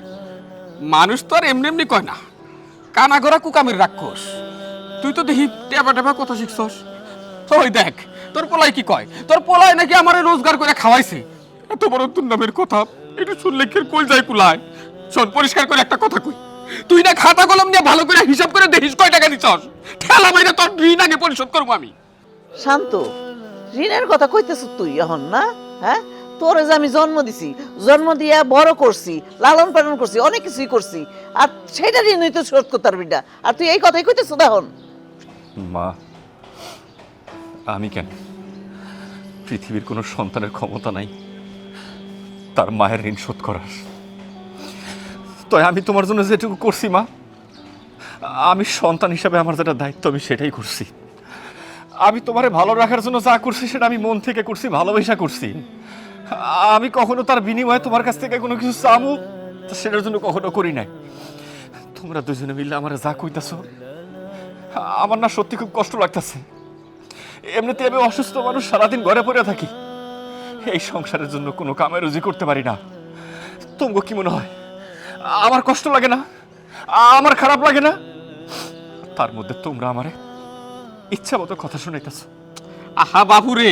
F: মানুষ তো আর এমনি এমনি কয় না, কানা গড়া কুকামের রাক্ষস। তুই তো দেখি টেপা টেপা কথা শিখছস। ওই দেখ তোর পোলাই কি কয়, তোর পোলাই নাকি আমারে রোজগার করে খাওয়াইছে। এত বড় দুর্নামের কথা এটা শুনলে কি কই যায় কুলায়? শোন, পরিষ্কার করে একটা কথা কই, তুই না খাতা কলম নিয়ে ভালো করে হিসাব করে দেখিস কয় টাকা দিছস। ঠেলা মাইরা তোর ঋণ আগে পরিশোধ করবো আমি।
B: শান্ত, ঋণের কথা কইতেছ তুই এখন না? হ্যাঁ, তোরে যে আমি জন্ম দিছি, জন্ম দিয়া বড় করছি, লালন পালন করছি, অনেক কিছুই করছি, আর সেটা ঋণই তো শোধ করতে পারবি না, আর তুই এই কথাই কইতেছ এখন?
E: মা, আমি কেন? পৃথিবীর কোনো সন্তানের ক্ষমতা নাই তার মায়ের ঋণ শোধ করার। তাই আমি তোমার জন্য যেটুকু করছি মা, আমি সন্তান হিসাবে আমার যেটা দায়িত্ব আমি সেটাই করছি। আমি তোমারে ভালো রাখার জন্য যা করছি সেটা আমি মন থেকে করছি, ভালোবাসা করছি। আমি কখনো তার বিনিময়ে তোমার কাছ থেকে কোনো কিছু চামু সেটার জন্য কখনো করি নাই। তোমরা দুজনে মিললে আমার যা কইতাছো, আমার না সত্যি খুব কষ্ট লাগতেছে। এমনিতে আমি অসুস্থ মানুষ, সারাদিন ঘরে পড়ে থাকি, এই সংসারের জন্য কোনো কামে রুজি করতে পারি না। তোমাকে কি মনে হয় আমার কষ্ট লাগে না, আমার খারাপ লাগে না? তার মধ্যে তোমরা আমারে ইচ্ছা মতো কথা শুনাইতেছো।
F: আহা বাবুরে,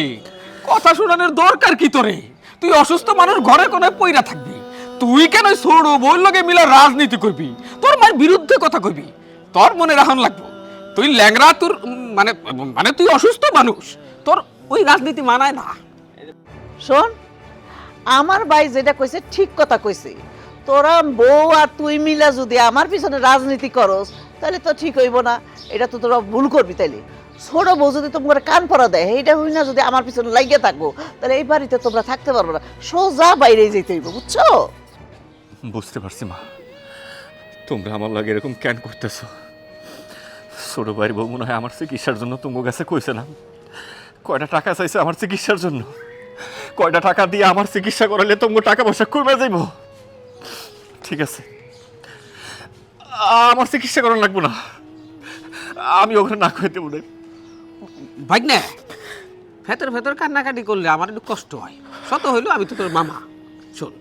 F: কথা শোনানোর দরকার কি তোরে? তুই অসুস্থ মানুষ ঘরে কোনায় পইরা থাকবি, তুই কেন ছোড় বই লগে মিলা রাজনীতি করবি, তোর মায়ের বিরুদ্ধে কথা কইবি? তোর মনে রাখন লাগবো তুই ল্যাংরা, তোর মানে মানে তুই অসুস্থ মানুষ, তোর ওই রাজনীতি মানায় না।
B: শোন, আমার ভাই যেটা কইছে ঠিক কথা কইছে। তোরা বউ আর তুই মিলা যদি আমার পিছনে রাজনীতি করস তাহলে তো ঠিক হইব না, এটা তো তোরা ভুল করবি। তাইলে ছোট বউ যদি তোমার কান পরা দেয়, এইটা হই না যদি আমার পিছনে লাগিয়ে থাকবো, তাহলে এই বাড়িতে তোমরা থাকতে পারবো না, সোজা বাইরে যেতে হইব, বুঝছো?
E: বুঝতে পারছি মা, তোমরা আমার লাগে এরকম কেন করতেছো। ছোট ভাইয়ের বউ মনে হয় আমার চিকিৎসার জন্য তোমার কাছে কইছিলাম, কয়টা টাকা চাইছে আমার চিকিৎসার জন্য, কয়টা টাকা দিয়ে আমার চিকিৎসা করালে তোমার টাকা পয়সা কমে যাইব। ঠিক আছে, আমার চিকিৎসা করানো লাগবো না, আমি ওখানে না কইতে বলে।
F: ভাই না, ভেতর ভেতর কান্নাকাটি করলে আমার একটু কষ্ট হয়, শত হইলো আমি তো তোর মামা। শোন,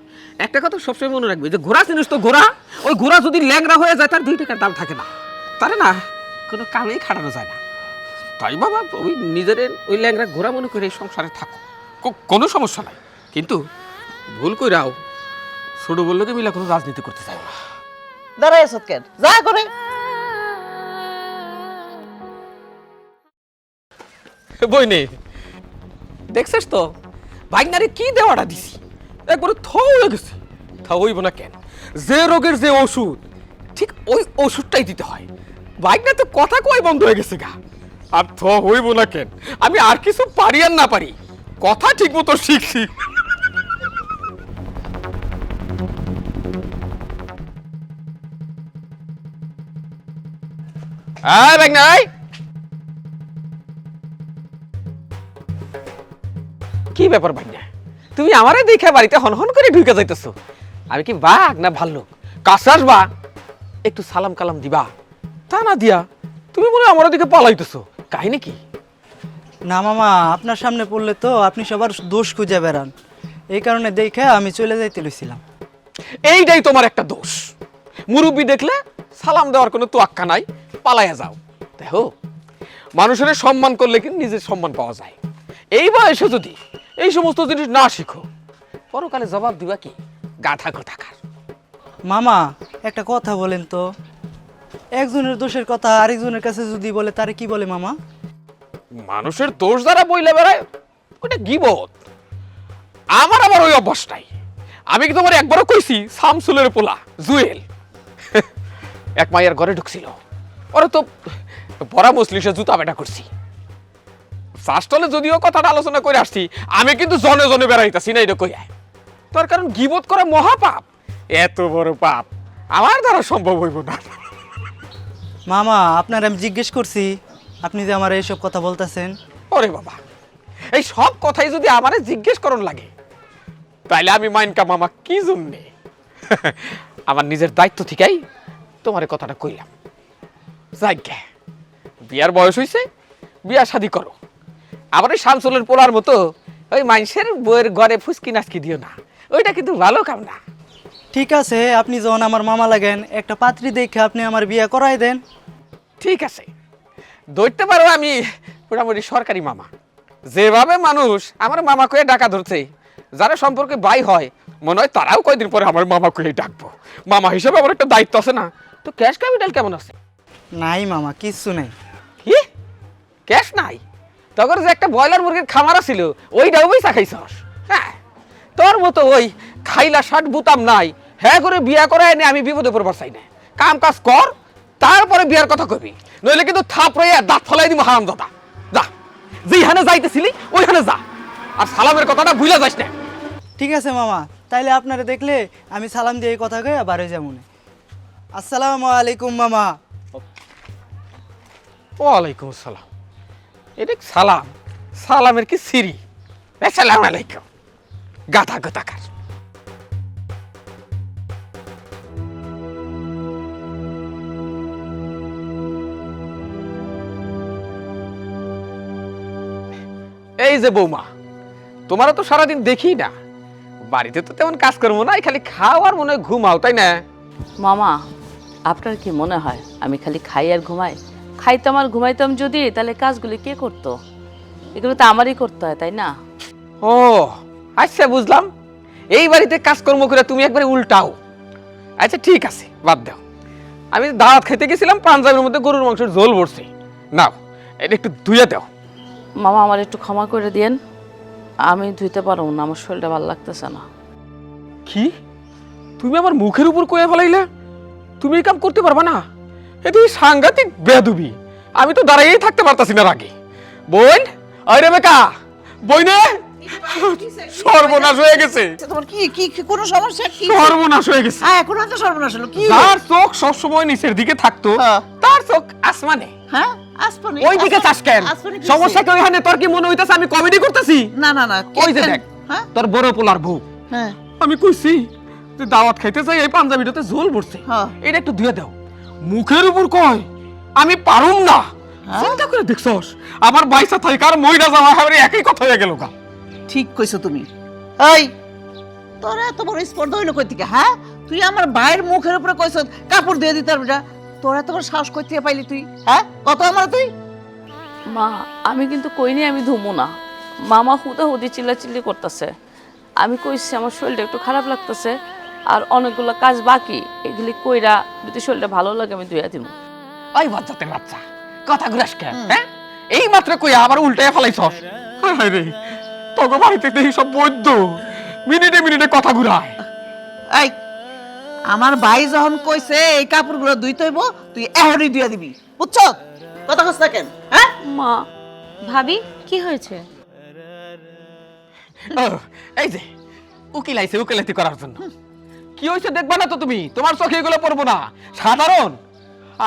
F: একটা কথা সবসময় মনে রাখবি, যে ঘোড়া জিনিস তো ঘোড়া, ওই ঘোড়া যদি ল্যাংরা হয়ে যায় তার 2 টাকার দাম থাকে না, তারে না কোনো কামেই খাটানো যায় না। তাই বাবা ওই নিজের ওই ল্যাংরা ঘোড়া মনে করে এই সংসারে থাকো, কোনো সমস্যা নাই। কিন্তু ভুল কইরাও ছোট বললো কি মিলা কোনো রাজনীতি করতে চাই না।
B: দাঁড়ায় এসত কেন, যা করে।
F: বই নে, দেখছিস তো ভাইনারে কি দেওয়াটা দিছি, একবারে হয়ে গেছে। থা হইব না কেন? যে রোগের যে ওষুধ, ঠিক ওই ওষুধটাই দিতে হয়। ভাইনা তো কথা কই বন্ধ হয়ে গেছে গা। আর হইব না কেন? আমি আর কিছু পারি আর না পারি, কথা ঠিক মতো শিখছি। ভাইনাই, কি ব্যাপার ভাইনা, তুমি আমারে দেখে বাড়িতে হনহন করে ঢুকে যাইতেছো? আমি কি বাঘ না ভাল্লুক? কাছে আসবা, একটু সালাম কালাম দিবা, তা না দিয়া তুমি মনে হয় আমার দিকে পালাইতেছো, কাহিনী কি?
G: না মামা, আপনার সামনে পড়লে তো আপনি সবার দোষ খুঁজে বেড়ান, এই কারণে দেখে আমি চলে যাইতে লইছিলাম।
F: এইটাই তোমার একটা দোষ। মুরব্বি দেখলে সালাম দেওয়ার কোনো তোয়াক্কা নাই, পালাইয়া যাও। দেখো, মানুষের সম্মান করলে কিন্তু নিজের সম্মান পাওয়া যায়। এই বয়সে যদি এই সমস্ত জিনিস না শিখো, পরকালে জবাব দিবা কি? গাধা কোথাকার।
G: মামা একটা কথা বলেন তো, একজনের দোষের কথা আরেকজনের কাছে যদি বলে তারে কি বলে মামা?
F: মানুষের দোষ দ্বারা বইলে বেড়ায়, ওটা গীবত। আমার আবার ওই অভ্যাস নাই। আমি কি তোমার একবারও কইছি শামসুলের পোলা জুয়েল এক মাইয়ার ঘরে ঢুকছিল, ওরা তো বড়া মসলিশে জুতা বেটা করছি। শাসতলে যদিও কথাটা আলোচনা করে আসছি, আমি কিন্তু জনে জনে বেড়াইতাছি না, এটা কইয়া। তার কারণ গীবত করা মহাপাপ, এত বড় পাপ আমার দ্বারা সম্ভব হইব না।
G: মামা আপনার আমি জিজ্ঞেস করছি, আপনি যে আমার এইসব কথা বলতেছেন।
F: ওরে বাবা, এই সব কথাই যদি আমারে জিজ্ঞেস করন লাগে, তাইলে আমি মাইনকা মামা কি জন্যে? আমার নিজের দায়িত্ব থেকেই তোমার কথাটা কইলাম। যাইগে বিয়ার বয়স হইছে, বিয়া শাদি করো। আবার ওই শামসুলের পোলার মতো ওই মানুষের বইয়ের ঘরে ফুসকি নাচকি দিও না, ওইটা কিন্তু ভালো কাম না।
G: ঠিক আছে, আপনি যখন আমার মামা লাগেন একটা পাত্রী দেখে আপনি আমার বিয়ে করাই দেন।
F: ঠিক আছে, ধরতে পারো আমি মোটামুটি সরকারি মামা। যেভাবে মানুষ আমার মামা কয়ে ডাকা ধরছে, যারা সম্পর্কে ভাই হয় মনে হয় তারাও কয়দিন পরে আমার মামা কয়ে ডাকবো। মামা হিসেবে আমার একটা দায়িত্ব আছে না? তো ক্যাশ ক্যাপিটাল কেমন আছে?
G: নাই মামা, কিচ্ছু নেই।
F: কি ক্যাশ নাই? তখন যে একটা ব্রয়লার মুরগির খামার ছিল ওইটাও পয়সা খাইছস? হ্যাঁ, তোর মতো ওই খাইলা শার্ট বুতাম নাই হ্যাঁ করে বিয়া করে এনে আমি বিপদে পড়বার চাই না। কাম কাজ কর, তারপরে বিয়ার কথা কবি, নইলে কিন্তু থাপ রয়ে দাঁত ফলাই দিব হারাম দাদা। যা, যেখানে যাইতেছিলি ওইখানে যা, আর সালামের কথাটা ভুলে যাস না।
G: ঠিক আছে মামা, তাইলে আপনারে দেখলে আমি সালাম দিয়ে এই কথা কয়ে বাড়ি যাবো না। আসসালামু আলাইকুম মামা।
F: ওয়ালাইকুম আসসালাম। এটা সালাম? সালামের কি সিরি? আসসালামু আলাইকুম গাধা গাধাকার। এই যে বৌমা, তোমারও তো সারাদিন দেখি না, বাড়িতে তো তেমন কাজ করবো না, খালি খাও আর মনে হয় ঘুমাও, তাই না?
D: মামা, আপনার কি মনে হয় আমি খালি খাই আর ঘুমাই? খাইতাম আর ঘুমাইতাম যদি, তাহলে কাজগুলি কে করতো? এগুলো তো আমারই করতে হয়, তাই না?
F: ও আচ্ছা, বুঝলাম। এই বাড়িতে কাজকর্ম করে তুমি একবারে উল্টাও। আচ্ছা ঠিক আছে, বাদ দাও। আমি দাওয়াত খেতে গেছিলাম, পাঞ্জাবের মধ্যে গরুর মাংসের ঝোল ভরছি, নাও এটা একটু ধুয়ে দাও।
D: মামা, আমার একটু ক্ষমা করে দিয়েন, আমি ধুইতে পারবো না, আমার শরীরটা ভালো লাগতেছে না।
F: কি তুমি আমার মুখের উপর কয়ে ফেলাইলে? তুমি এই কাম করতে পারবা না? এটা সাংঘাতিক বেয়াদবি। আমি তো দাঁড়াইয়েই থাকতে পারতাছি না রাগে। বোন, আরে বেকা বইনে, সর্বনাশ হয়ে গেছে।
B: তোমার কি কি কি কোনো সমস্যা? কি
F: সর্বনাশ হয়ে গেছে।
B: হ্যাঁ, এখন তো সর্বনাশ হলো। কি
F: যার চোখ সবসময় নিচের দিকে থাকতো,
B: হ্যাঁ।
F: তার চোখ আসমানে।
B: হ্যাঁ, আসমানে
F: ওই দিকে চাস কেন?
B: আসমানে কি
F: সমস্যা কি ওইখানে? তোর কি মনে হইতাছে আমি কমেডি করতেছি?
B: না না না,
F: ওই যে দেখ,
B: হ্যাঁ
F: তোর বড় পোলার বউ।
B: হ্যাঁ
F: আমি কইছি যে দাওয়াত খাইতে যাই, এই পাঞ্জাবিটাতে ঝোল পড়ছে,
B: হ্যাঁ।
F: এটা একটু ধুয়ে দাও। মুখের উপর কয় আমি পারুম না। চিন্তা করে দেখছস, আমার বাইসা থাই কার মইরা যাওয়া হবে একই কথা হয়ে গেল গা।
B: ঠিক কইছো তুমি। এই তোরা এত বড় স্পর্ধা হইলো কই থেকে? হ্যাঁ, তুই আমার ভাইয়ের মুখের উপরে কইছ কাপড় দিয়ে দিতে পারবি না? তোরা এত বড় সাহস কই থেকে পাইলি তুই? হ্যাঁ, কত আমার তুই?
D: মা, আমি কিন্তু কইনি আমি ধুমো না। মামা হুদাহুদি চিল্লাচিল্লি করতেছে। আমি কইছি আমার শরীরটা একটু খারাপ লাগতেছে, আর অনেকগুলো কাজ বাকি, এগুলি কইরা যদি শরীরটা ভালো লাগে আমি ধুইয়া দিব।
F: ওই বাচ্চাদের বাচ্চা কথা ঘুরাস কেন? হ্যাঁ, এই মাত্র কই আবার উল্টায় ফেলাইছস। হায় রে, তোকে বাড়িতে দেখি সব বৈদ্য মিনিটে মিনিটে কথা ঘুরায়।
B: এই আমার ভাই যখন কইছে এই কাপড়গুলো ধুইতে হইব, তুই এখনই দিয়ে দিবি, বুঝছ? কথা কস না কেন? হ্যাঁ,
D: মা,
C: ভাবি কি হয়েছে?
F: ও, এই যে উকিল আইছে উকিলাতি করার জন্য। কি হয়েছে দেখবা না তো তুমি? তোমার চোখে এগুলো পড়বো না। সাধারণ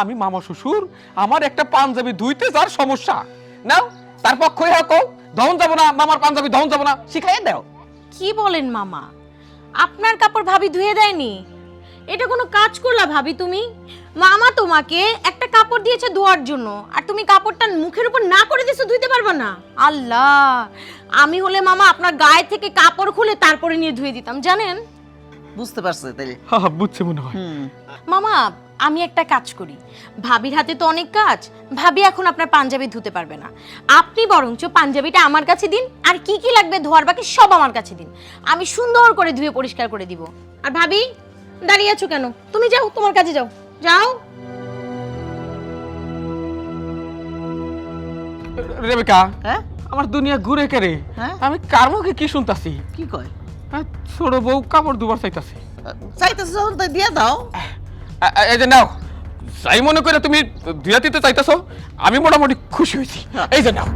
F: আমি মামা শ্বশুর, আমার একটা পাঞ্জাবি ধুইতে যার সমস্যা, নাও তার পক্ষ হয়ে কও ধন যাব না, মামার পাঞ্জাবি ধন যাব না, শিখাইয়া দাও।
C: কি বলেন মামা? আপনার কাপড় ভাবি ধুয়ে দেয়নি? এটা কোনো কাজ করলা ভাবি তুমি? মামা তোমাকে একটা কাপড় দিয়েছে ধোয়ার জন্য, আর তুমি কাপড়টা মুখের উপর না করে দিছো ধুইতে পারবে না? আল্লাহ, আমি হলে মামা আপনার গায়ে থেকে কাপড় খুলে তারপরে নিয়ে ধুয়ে দিতাম, জানেন?
B: বুঝতে পারছে তাইলে?
F: হ্যাঁ, বুঝছে মনে হয়।
C: মামা, আমি একটা কাজ করি, ভাবির হাতে তো অনেক কাজ, ভাবি এখন আপনার পাঞ্জাবি ধুতে পারবে না, আপনি বরঞ্চ পাঞ্জাবিটা আমার কাছে দিন, আর কি কি লাগবে ধোয়ার বাকি সব আমার কাছে দিন, আমি সুন্দর করে ধুয়ে পরিষ্কার করে দিব। আর ভাবি, দাঁড়িয়ে আছো কেন? তুমি যাও, তোমার কাজে যাও, যাও।
F: রেবেকা,
B: হ্যাঁ,
F: আমার দুনিয়া ঘুরে কেড়ে,
B: হ্যাঁ?
F: আমি কার মুখে কি শুনতাছি?
B: কি কয়?
F: ছোট বউ কাপড় দুবার চাইতাছে।
B: চাইতেছ যখন তাই দিয়ে দাও।
F: এই যে নাও, যাই মনে করে তুমি ধুয়া দিতে চাইতেছো, আমি মোটামুটি খুশি হয়েছি। এই যে নাও।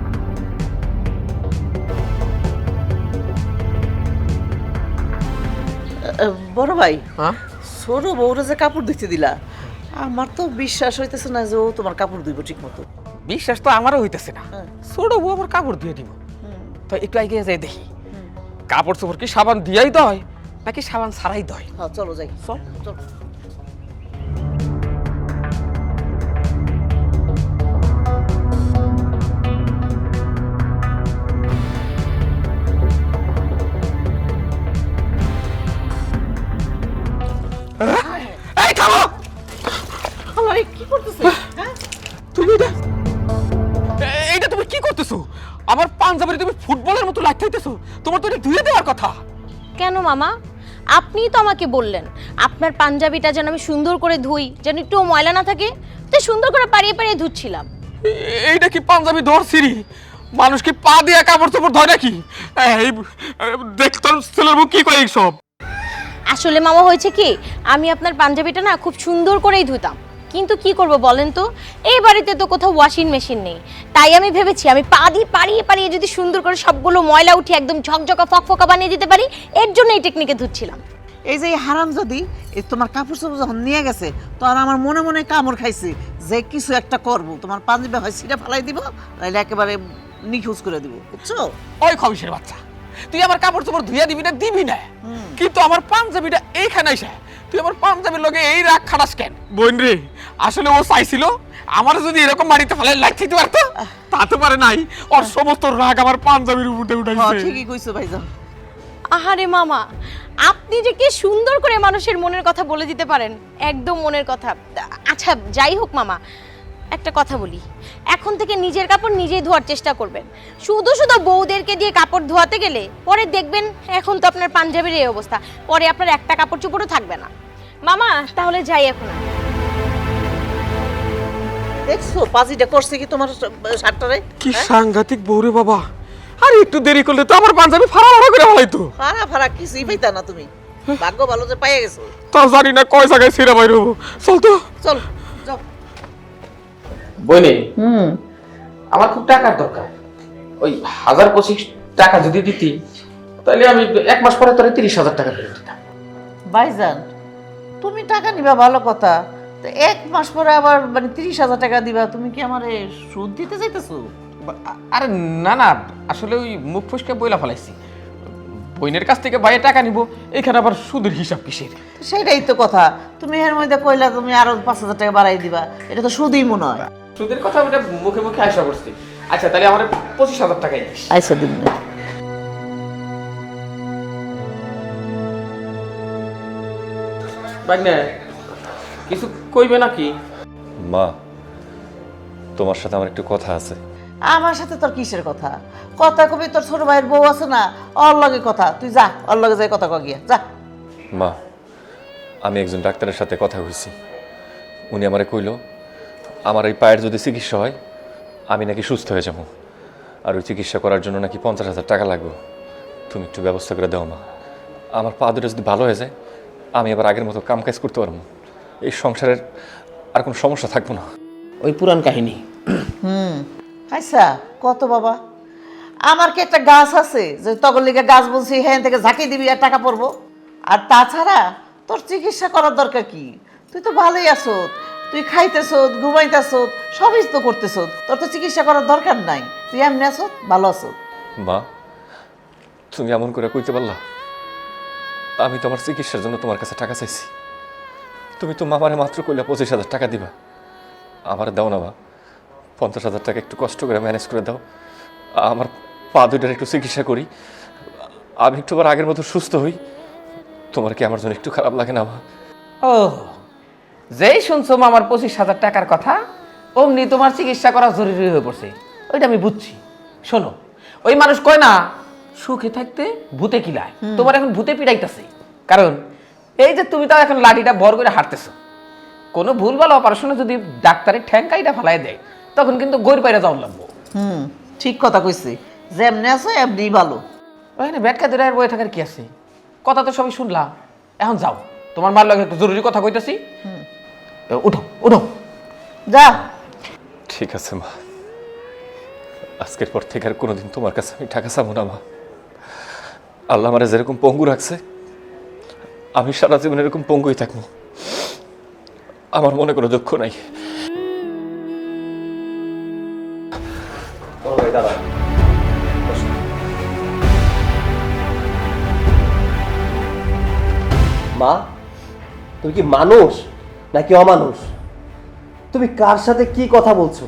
B: বড় ভাই,
F: হ্যাঁ,
B: ছোট বউরা যে কাপড় ধুইতে দিলা, আমার তো বিশ্বাস হইতেছে না যে ও তোমার কাপড় ধুইব ঠিক মতো।
F: বিশ্বাস তো আমারও হইতেছে না।
B: হ্যাঁ।
F: ছোট বউ আমার কাপড় ধুয়ে দিব, তো একটু আগে যাই দেখি কাপড় চোপড় কি সাবান দিয়াই দয় নাকি সাবান ছাড়াই দয়।
B: হ্যাঁ, চলো যাই, চল চল। করতেছে হ্যাঁ
F: তুমি এইটা তুমি কি করতেছো? আমার পাঞ্জাবিতে তুমি ফুটবলের মতো লাগাইতেছো। তোমার তো এটা ধুয়ে দেওয়ার কথা।
C: কেন মামা? আপনিই তো আমাকে বললেন আপনার পাঞ্জাবিটা যেন আমি সুন্দর করে ধুই, যেন একটু ময়লা না থাকে, তাই সুন্দর করে পাড়িয়ে পাড়িয়ে ধুচ্ছিলাম।
F: এইটা কি পাঞ্জাবি ধর সিঁড়ি? মানুষ কি পা দিয়ে কাপড় চোপড় ধয় নাকি? এই দেখতাম ছেলের মুখ কি করে সব।
C: আসলে মামা হয়েছে কি, আমি আপনার পাঞ্জাবিটা না খুব সুন্দর করেই ধুতাম, কিন্তু কি করব বলেন তো, এই বাড়িতে তো কোথাও ওয়াশিং মেশিন নেই। তাই আমি ভেবেছি আমি পা দিয়ে পাড়িয়ে পাড়িয়ে যদি সুন্দর করে সবগুলো ময়লা উঠিয়ে একদম ঝকঝকা ফকফকা বানিয়ে দিতে পারি, এর জন্য এই টেকনিকে ধুচ্ছিলাম।
B: এই যে হারামজাদি এই তোমার কাপড় চোপড় যখন নিয়ে গেছে তখন আমার মনে মনে কামড় খাইছে যে কিছু একটা করব, তোমার পাঞ্জাবি হয় ছিঁড়ে ফালাই দিব, নাহলে একেবারে নিখোঁজ করে দিব, বুঝছো?
F: ওই খবিসের বাচ্চা, তুই আমার কাপড় চোপড় ধুইয়া দিবি না দিবি না, কিন্তু আমার পাঞ্জাবিটা এইখানে আইসা তুই আমার পাঞ্জাবির লগে এই রাগ খাটাস কেন? বোন রে, আসলে ও চাইছিল আমার যদি এরকম মাটিতে ফেলে লাগতে পারতো, তা তো পারে নাই। ওর সমস্ত রাগ আমার পাঞ্জাবির উপরে উঠাইছে।
B: ঠিকই কইছো ভাইজান।
C: আহারে মামা, আপনি যে কি সুন্দর করে মানুষের মনের কথা বলে দিতে পারেন, একদম মনের কথা। আচ্ছা যাই হোক মামা, একটা কথা বলি, এখন থেকে নিজের কাপড় নিজেই ধোয়ার চেষ্টা করবেন। শুধু শুধু বউদেরকে দিয়ে কাপড় ধোয়াতে গেলে পরে দেখবেন, এখন তো আপনার পাঞ্জাবির এই অবস্থা, পরে আপনার একটা কাপড় চোপড়ও থাকবে না। মামা তাহলে যাই এখন আমি।
B: দেখছো পাজিটা করছে কি তোমার শার্টটারে?
F: কি সাংঘাতিক বউরে বাবা! আরে একটু দেরি করলে তো আমার পাঞ্জাবি ফাড়া ফাড়া করে ফেলাইতো।
B: ফারা ফারা কিছুই পাইতা না তুমি, ভাগ্য ভালো যে পাইয়া গেছো।
F: তা জানি না কয় জায়গায় ছিঁড়া বাইরে হবো। চল তো।
B: চল যাও।
H: বইনে আমার খুব টাকার দরকার। ওই 1025 টাকা যদি দিতি তাহলে আমি 1 মাস পরে তোরে 30,000 টাকা ফেরত দিতাম।
B: ভাইজান তুমি টাকা নিবা ভালো কথা, তো 1 মাস পরে আবার মানে 30,000 টাকা দিবা, তুমি কি আমারে সুদ দিতে চাইতেছো?
H: আরে না না, আসলে ওই মুখ ফুসকে বইলা ফেলাইছি। বইনের কাছ থেকে বাইরে টাকা নিব, এখানে আবার সুদের হিসাব কিসের?
B: সেটাই তো কথা, তুমি এর মধ্যে কইলা তুমি আরো 5,000 টাকা বাড়াই দিবা, এটা তো সুদই মনে হয়।
H: সুদের কথা ওটা মুখে মুখে আশা করছি। আচ্ছা তাহলে আমার 25,000 টাকাই দিস।
B: আইসা দিন না।
H: বাগনে কিছু কইবে নাকি?
E: মা, তোমার সাথে আমার একটু কথা আছে।
B: আমার সাথে তোর কিসের কথা? কথা কবি তোর ছোট ভাইয়ের বউ আছে না, ওর লগে কথা, তুই যা ওর লগে যাই কথা কগিয়া যা।
E: মা, আমি একজন ডাক্তারের সাথে কথা হয়েছি। উনি আমারে কইল আমার এই পায়ের যদি চিকিৎসা হয় আমি নাকি সুস্থ হয়ে যাব, আর ওই চিকিৎসা করার জন্য নাকি 50,000 টাকা লাগবে। তুমি একটু ব্যবস্থা করে দাও মা। আমার পা দুটো যদি ভালো হয়ে যায় আমি আবার আগের মতো কাম কাজ করতে পারবো, এই সংসারের আর কোনো সমস্যা থাকবো না।
H: ওই পুরান কাহিনী।
B: আচ্ছা কত বাবা, আমার কি একটা গাছ আছে যে তখন লিগে গাছ বলছি হ্যাঁ থেকে ঝাঁকি দিবি আর টাকা পড়বো? আর তাছাড়া তোর চিকিৎসা করার দরকার কি? তুই তো ভালোই আছো, তুই খাইতেছ, ঘুমাইতেছ, সবই তো করতেছ, তোর তো চিকিৎসা করার দরকার নাই, তুই এমনি আছো, ভালো আছো।
E: মা, তুমি এমন করে কইতে পারলা? আমি তোমার চিকিৎসার জন্য তোমার কাছে টাকা চাইছি, তুমি তো মামারে মাত্র কইলা 25,000 টাকা দিবা। আমার দাও না মা, 50,000 টাকা একটু কষ্ট করে ম্যানেজ করে দাও। আমার পা দুটার একটু চিকিৎসা করি, আমি একটু আবার আগের মতো সুস্থ হই। তোমার কি আমার জন্য একটু খারাপ লাগে না মা?
H: ও, যেই শুনছো আমার 25,000 টাকার কথা অমনি তোমার চিকিৎসা করা জরুরি হয়ে পড়ছে, ওইটা আমি বুঝছি। শোনো, ওই মানুষ কয় না সুখে থাকতে ভূতে কিলায়, তোমার এখন ভূতে পিড়াইতেছে। কারণ এই যে তুমি তাও এখন লাঠিটা ভর করে হাঁটতেছো, কোনো ভুল ভালো অপারেশনে যদি ডাক্তারের ঠ্যাঙ্কাইটা ফেলাই দেয় তখন কিন্তু গড় পাইরা যাওয়ার লাগবো।
B: ঠিক কথা কইছি, যেমনি আছো এমনি ভালো।
H: ওখানে ব্যাটকা ধরে আর বয়ে থাকার কি আছে? কথা তো সবই শুনলাম, এখন যাও, তোমার মার লগে একটু জরুরি কথা কইতেছি। উঠো উঠো
B: যা।
E: ঠিক আছে মা, আজকের পর থেকে আর কোনোদিন তোমার কাছে আমি টাকা চাবো না মা। আল্লাহ আমারে যেরকম পঙ্গু রাখছে আমি সারা জীবন এরকম পঙ্গুই থাকবো, আমার মনে কোনো দুঃখ নাই।
A: মা, তুমি কি মানুষ নাকি অমানুষ? তুমি কার সাথে কি কথা বলছো?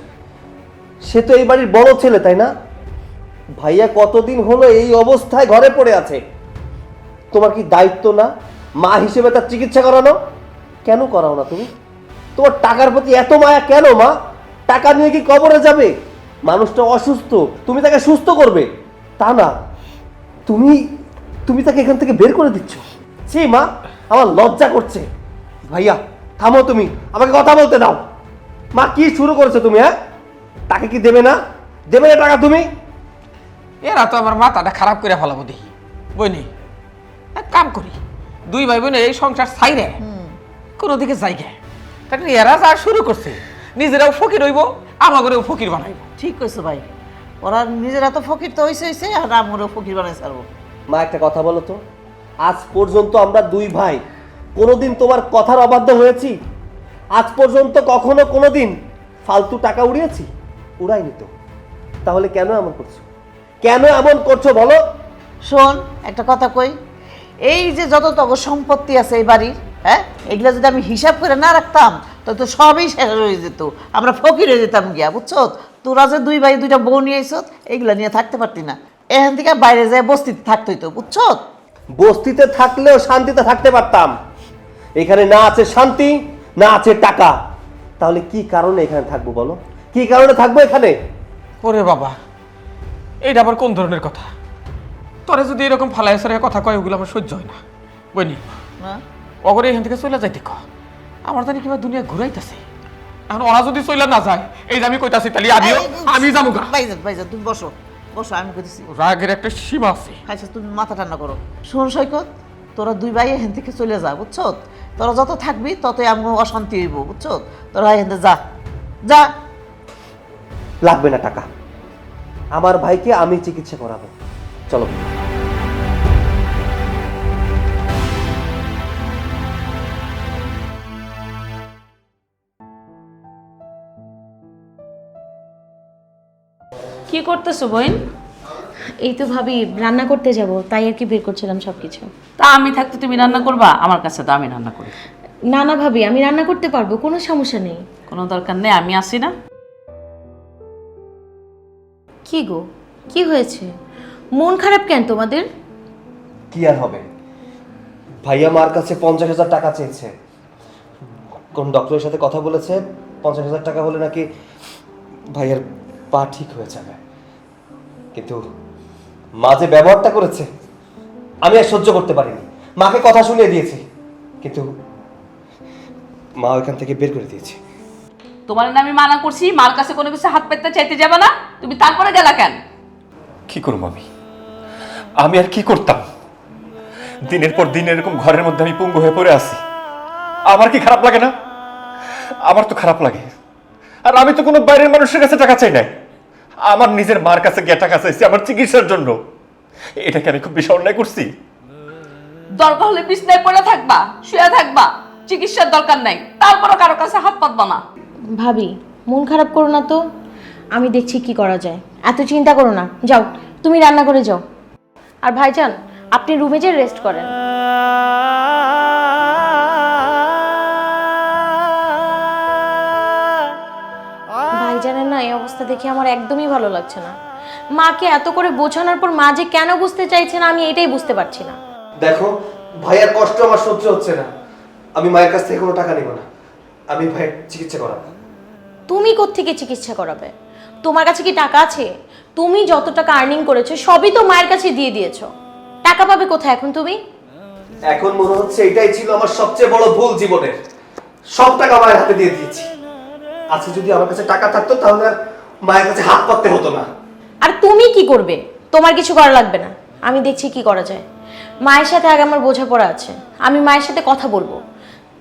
A: সে তো এই বাড়ির বড় ছেলে, তাই না? ভাইয়া কতদিন হলো এই অবস্থায় ঘরে পড়ে আছে, তোমার কি দায়িত্ব না মা হিসেবে তার চিকিৎসা করানো? কেন করাও না তুমি? তোমার টাকার প্রতি এত মায়া কেন মা? টাকা নিয়ে কি কবরে যাবে? মানুষটা অসুস্থ, তুমি তাকে সুস্থ করবে তা না, তুমি তুমি তাকে এখান থেকে বের করে দিচ্ছ। ছি মা, আমার লজ্জা করছে। ভাইয়া থামো, তুমি আমাকে কথা বলতে দাও। মা কি শুরু করেছো তুমি? হ্যাঁ, তাকে কি দেবে না? দেবে না টাকা তুমি?
H: এরা তো আমার মাথাটা খারাপ করে ফেলাবো দেখি। বইনি এক কাম করি, দুই ভাই বোনে এই সংসার ছাইরে কোনো দিকে জায়গা তাহলে এরা যা শুরু করছে নিজেরাও ফকির হইব, আমাগরেও ফকির বানাইব।
B: ঠিক কইছো ভাই, ওরা নিজেরা তো ফকির তো হইছে আর আমরাও ফকির বানাই ছাড়বো।
A: মা একটা কথা বলো তো, আজ পর্যন্ত আমরা দুই ভাই কোনোদিন তোমার কথার অবাধ্য হয়েছি? আজ পর্যন্ত কখনো কোনোদিন ফালতু টাকা উড়িয়েছি? উড়াইনি তো। তাহলে কেন এমন করছো? কেন এমন করছো বলো?
B: শোন একটা কথা কই, এই যে যত তক সম্পত্তি আছে এই বাড়ির, হ্যাঁ, এগুলা যদি আমি হিসাব করে না রাখতাম তো সবই শেষ হয়ে যেত, আমরা ফকির হয়ে যেতাম গিয়া, বুঝছো? তোরা যে দুই ভাই দুইটা বউ নিয়ে আইস, এইগুলা নিয়ে থাকতে পারতি না, এখান থেকে বাইরে যায় বস্তিতে থাকতে হইতো, বুঝছো?
A: বস্তিতে থাকলেও শান্তিতে থাকতে পারতাম। এখানে না আছে শান্তি, না আছে টাকা। তাহলে কি কারণে এখানে থাকবো বলো? কি কারণে থাকবো এখানে?
H: ওরে বাবা, এইটা আবার কোন ধরনের কথা? তোরে যদি এরকম ফালাই সরে কথা কয়, ওগুলো আমার সহ্য হয় না। বইনি
B: হ্যাঁ?
H: অগরে এখান থেকে চলে যাইতে ক, আমার জানি কিবা দুনিয়া ঘুরাইতেছে। এখন ওরা যদি চলে না যায়, এই যে আমি কইতাছি, তাহলে আমি যাবো গা।
B: ভাইজান ভাইজান তুমি বসো বসো, আমি কইতেছি।
H: রাগের একটা সীমা আছে।
B: আচ্ছা তুমি মাথা ঠান্ডা করো। শোন সৈকত, তোরা দুই ভাই এখান থেকে চলে যা, বুঝছো? তোরা যত থাকবি ততই আমি অশান্তি হইব, বুঝছো? তোরা এখান থেকে যা যা।
A: লাগবে না টাকা, আমার ভাইকে আমি চিকিৎসা করাবো। চলো।
D: কি করতেছো বোন?
C: এই তো ভাবি রান্না করতে যাব, তাই আর কি বের করছিলাম সব কিছু।
D: তা আমি থাকতে তুমি রান্না করবা? আমার কাছে তো আমি রান্না করি।
C: না না ভাবি, আমি রান্না করতে পারবো, কোনো সমস্যা নেই।
D: কোনো দরকার নেই, আমি আসি না।
C: কি গো, কি হয়েছে? মন খারাপ কেন তোমাদের?
A: কি আর হবে, ভাইয়া মার কাছে 50,000 টাকা চেয়েছে। কোন ডক্টরের সাথে কথা বলেছে, 50,000 টাকা হলে নাকি ভাইয়ের পা ঠিক হয়ে যাবে। কিন্তু মা যে ব্যবহারটা করেছে আমি আর সহ্য করতে পারিনি। মাকে কথা শুনিয়ে দিয়েছি, কিন্তু মা ওইখান থেকে বের করে দিয়েছে।
D: তোমার না আমি মানা করছি, মার কাছে কোনো কিছু হাত পেতে চাইতে যাবে না, তুমি তারপরে গেলা কেন?
E: কি করবো আমি আর কি করতাম? দিনের পর দিন এরকম ঘরের মধ্যে আমি পঙ্গু হয়ে পড়ে আছি। আমার কি খারাপ লাগে না? আমার তো খারাপ লাগে। আর আমি তো কোনো বাইরের মানুষের কাছে টাকা চাই নাই, আমার নিজের মার কাছে গিয়ে টাকা চাইছি আমার চিকিৎসার জন্য। এটাকে আমি খুব বেশি অন্যায় করছি?
D: দরকার হলে বিছনায় পড়ে থাকবা, শুয়ে থাকবা, চিকিৎসার দরকার নাই, তারপরও কারো কাছে হাত পাতবা না।
C: ভাবি মন খারাপ করো না তো, আমি দেখছি কি করা যায়। এত চিন্তা করো না, যাও তুমি রান্না করে যাও। আর ভাইজান আপনি রুমে যেয়ে রেস্ট করেন। ভাইজানের না এই অবস্থা দেখে আমার একদমই ভালো লাগছে না। মাকে এত করে বোঝানোর পর মা যে কেন বুঝতে চাইছে না, আমি এটাই বুঝতে পারছি না।
A: দেখো, ভাইয়ার কষ্ট আমার সহ্য হচ্ছে না। আমি মায়ের কাছ থেকে কোনো টাকা নিব না, আমি ভাইয়ের চিকিৎসা করাবো।
C: তুমি কোত্থেকে চিকিৎসা করাবে? তোমার কাছে কি টাকা আছে? তুমি যত টাকা আর্নিং করেছো সবই তো মায়ের কাছে দিয়ে দিয়েছো, টাকা পাবে কোথায় এখন তুমি?
A: এখন মনে হচ্ছে এটাই ছিল আমার সবচেয়ে বড় ভুল জীবনের। সব টাকা মায়ের হাতে দিয়ে দিয়েছি। আজকে যদি আমার কাছে টাকা থাকতো তাহলে আর মায়ের কাছে হাত পাততে হতো না।
C: আর তুমি কি করবে? তোমার কিছু করা লাগবে না, আমি দেখছি কি করা যায়। মায়ের সাথে আগে আমার বোঝাপড়া আছে, আমি মায়ের সাথে কথা বলবো,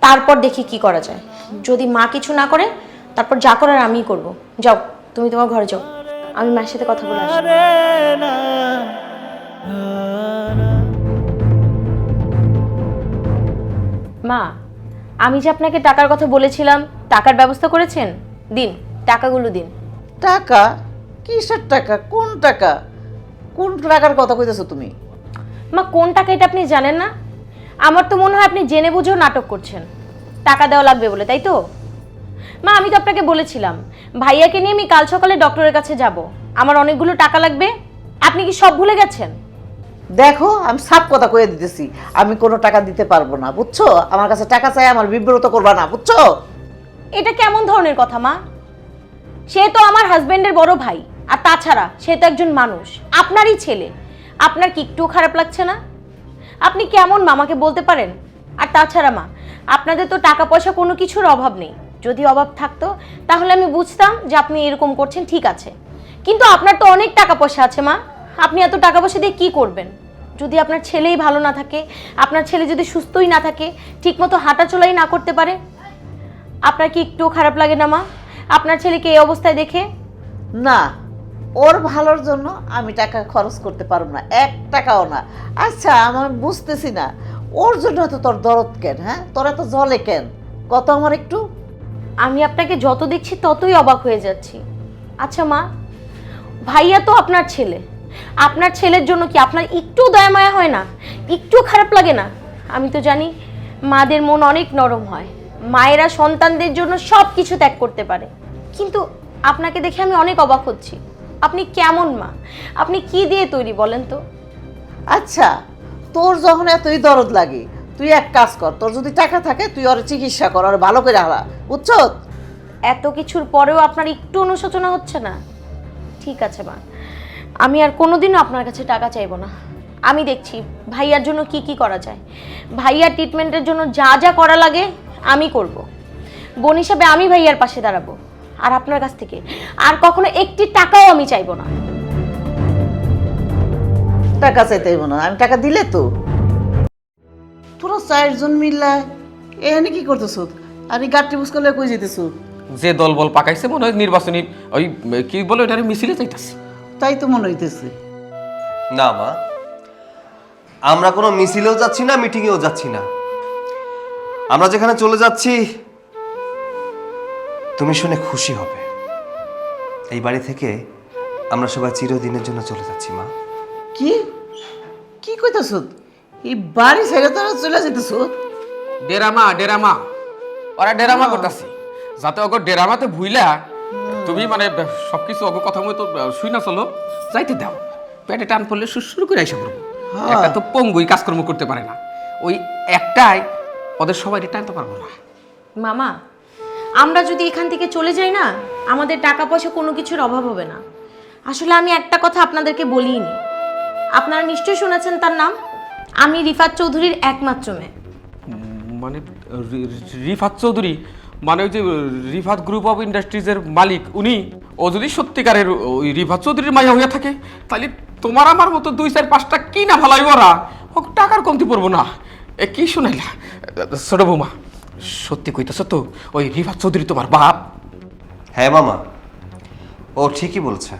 C: তারপর দেখি কি করা যায়। যদি মা কিছু না করে তারপর যা করার আমিই করব। যাও তুমি তোমার ঘরে যাও, আমি মায়ের সাথে কথা বলে আসবো। মা, আমি যে আপনাকে টাকার কথা বলেছিলাম, টাকার ব্যবস্থা করেছেন? দিন, টাকাগুলো দিন।
B: টাকা? কিসের টাকা? কোন টাকা? কোন টাকার কথা কইতেছো তুমি?
C: মা কোন টাকা এটা আপনি জানেন না? আমার তো মনে হয় আপনি জেনে বুঝেও নাটক করছেন, টাকা দেওয়া লাগবে বলে, তাই তো? মা আমি তো আপনাকে বলেছিলাম ভাইয়াকে নিয়ে আমি কাল সকালে ডক্টরের কাছে যাব, আমার অনেকগুলো টাকা লাগবে। আপনি কি সব ভুলে গেছেন?
B: দেখো আমি সাফ কথা কয়ে দিতেছি, আমি কোনো টাকা দিতে পারবো না, বুঝছো? আমার কাছে টাকা চাই, আমার বিব্রত করবা না, বুঝছো?
C: এটা কেমন ধরনের কথা মা? সে তো আমার হাজবেন্ডের বড় ভাই, আর তাছাড়া সে তো একজন মানুষ, আপনারই ছেলে। আপনার কি একটু খারাপ লাগছে না? আপনি কেমন মামাকে বলতে পারেন? আর তাছাড়া মা, আপনাদের তো টাকা পয়সা কোনো কিছুর অভাব নেই। যদি অভাব থাকতো তাহলে আমি বুঝতাম যে আপনি এরকম করছেন, ঠিক আছে। কিন্তু আপনার তো অনেক টাকা পয়সা আছে মা, আপনি এত টাকা পয়সা দিয়ে কি করবেন? যদি আপনার ছেলেই ভালো না থাকে, আপনার ছেলে যদি সুস্থই না থাকে, ঠিকমতো হাঁটাচলাই না করতে পারে, আপনার কি একটুও খারাপ লাগে না মা আপনার ছেলেকে এই অবস্থায় দেখে?
B: না, ওর ভালোর জন্য আমি টাকা খরচ করতে পারবো না, 1 টাকাও না। আচ্ছা, আমার বুঝতেছি না ওর জন্য তো তোর দরদ কেন? হ্যাঁ, তোরা তো জলে কেন কত আমার একটু।
C: আমি আপনাকে যত দেখছি ততই অবাক হয়ে যাচ্ছি। আচ্ছা মা, ভাইয়া তো আপনার ছেলে, আপনার ছেলের জন্য কি আপনার একটু দয়া মায়া হয় না? একটু খারাপ লাগে না? আমি তো জানি মাদের মন অনেক নরম হয়, মায়েরা সন্তানদের জন্য সব কিছু ত্যাগ করতে পারে। কিন্তু আপনাকে দেখে আমি অনেক অবাক হচ্ছি। আপনি কেমন মা? আপনি কি দিয়ে তৈরি বলেন তো?
B: আচ্ছা, তোর যখন এতই দরদ লাগে, তুই এক কাজ কর, তোর যদি টাকা থাকে তুই ওর চিকিৎসা কর, ওর ভালো করে হারা, বুঝছো?
C: এত কিছুর পরেও আপনার একটু অনুশোচনা হচ্ছে না? ঠিক আছে মা, আমি আর কোনোদিনও আপনার কাছে টাকা চাইবো না। আমি দেখছি ভাইয়ার জন্য কি কি করা যায়। ভাইয়ার ট্রিটমেন্টের জন্য যা যা করা লাগে আমি করব। বোন হিসাবে আমি ভাইয়ার পাশে দাঁড়াবো। আর আপনার কাছ থেকে আর কখনো একটি টাকাও আমি চাইবো না।
B: টাকা চাইতে হইব না, আমি টাকা দিলে তো। তোরা 4 জন মিল্লা এখানে কি করতেছ? আর এই গাড়ি বুঝ করলে কই যেতেছ?
F: যে দলবল পাকাইছে মনে হয় নির্বাচনী ওই কি বলে ওটারে মিছিলে যাইতাছে।
B: তাই তো মনে হইতেছে।
A: না মা, আমরা কোনো মিছিলেও যাচ্ছি না, মিটিংয়েও যাচ্ছি না। আমরা যেখানে চলে যাচ্ছি তুমি শুনে খুশি হবে। এই বাড়ি থেকে আমরা সবাই চিরদিনের জন্য চলে যাচ্ছি মা।
B: কি কি কইতাছ? এই বাড়ি ছেড়ে তোরা চলে যেতেছ?
F: ডেরামা ওরা ডেরামা করতেছে, যাতে ওগো ডেরামাতে ভুইলা তুমি মানে সবকিছু ওগো কথা মতো শুই না চলো, যাইতে দাও। পেটে টান পড়লে শুরু করে আইসা পড়বো। একটা তো পঙ্গুই কাজকর্ম করতে পারে না, ওই একটাই ওদের সবাই টানতে পারবো না।
C: মামা, আমরা যদি এখান থেকে চলে যাই না, আমাদের টাকা পয়সা কোনো কিছুর অভাব হবে না। আসলে আমি একটা কথা আপনাদেরকে বলিনি, আপনারা নিশ্চয়ই শুনেছেন তার নাম। আমি রিফাত চৌধুরীর একমাত্র মেয়ে।
F: মানে রিফাত চৌধুরী মানে ওই যে রিফাত গ্রুপ অফ ইন্ডাস্ট্রিজের মালিক উনি? ও যদি সত্যিকারের ওই রিফাত চৌধুরীর মাইয়া হইয়া থাকে, তাহলে তোমার আমার মতো 2-4-5টা কি না ভালাই ওরা, ও টাকার কমতি পড়বো না। এ কি শুনাইলা ছোট বৌমা? সত্যি কইতেছ তো ওই রিফাত চৌধুরী তোমার বাপ?
A: হ্যাঁ মামা, ও ঠিকই বলছে।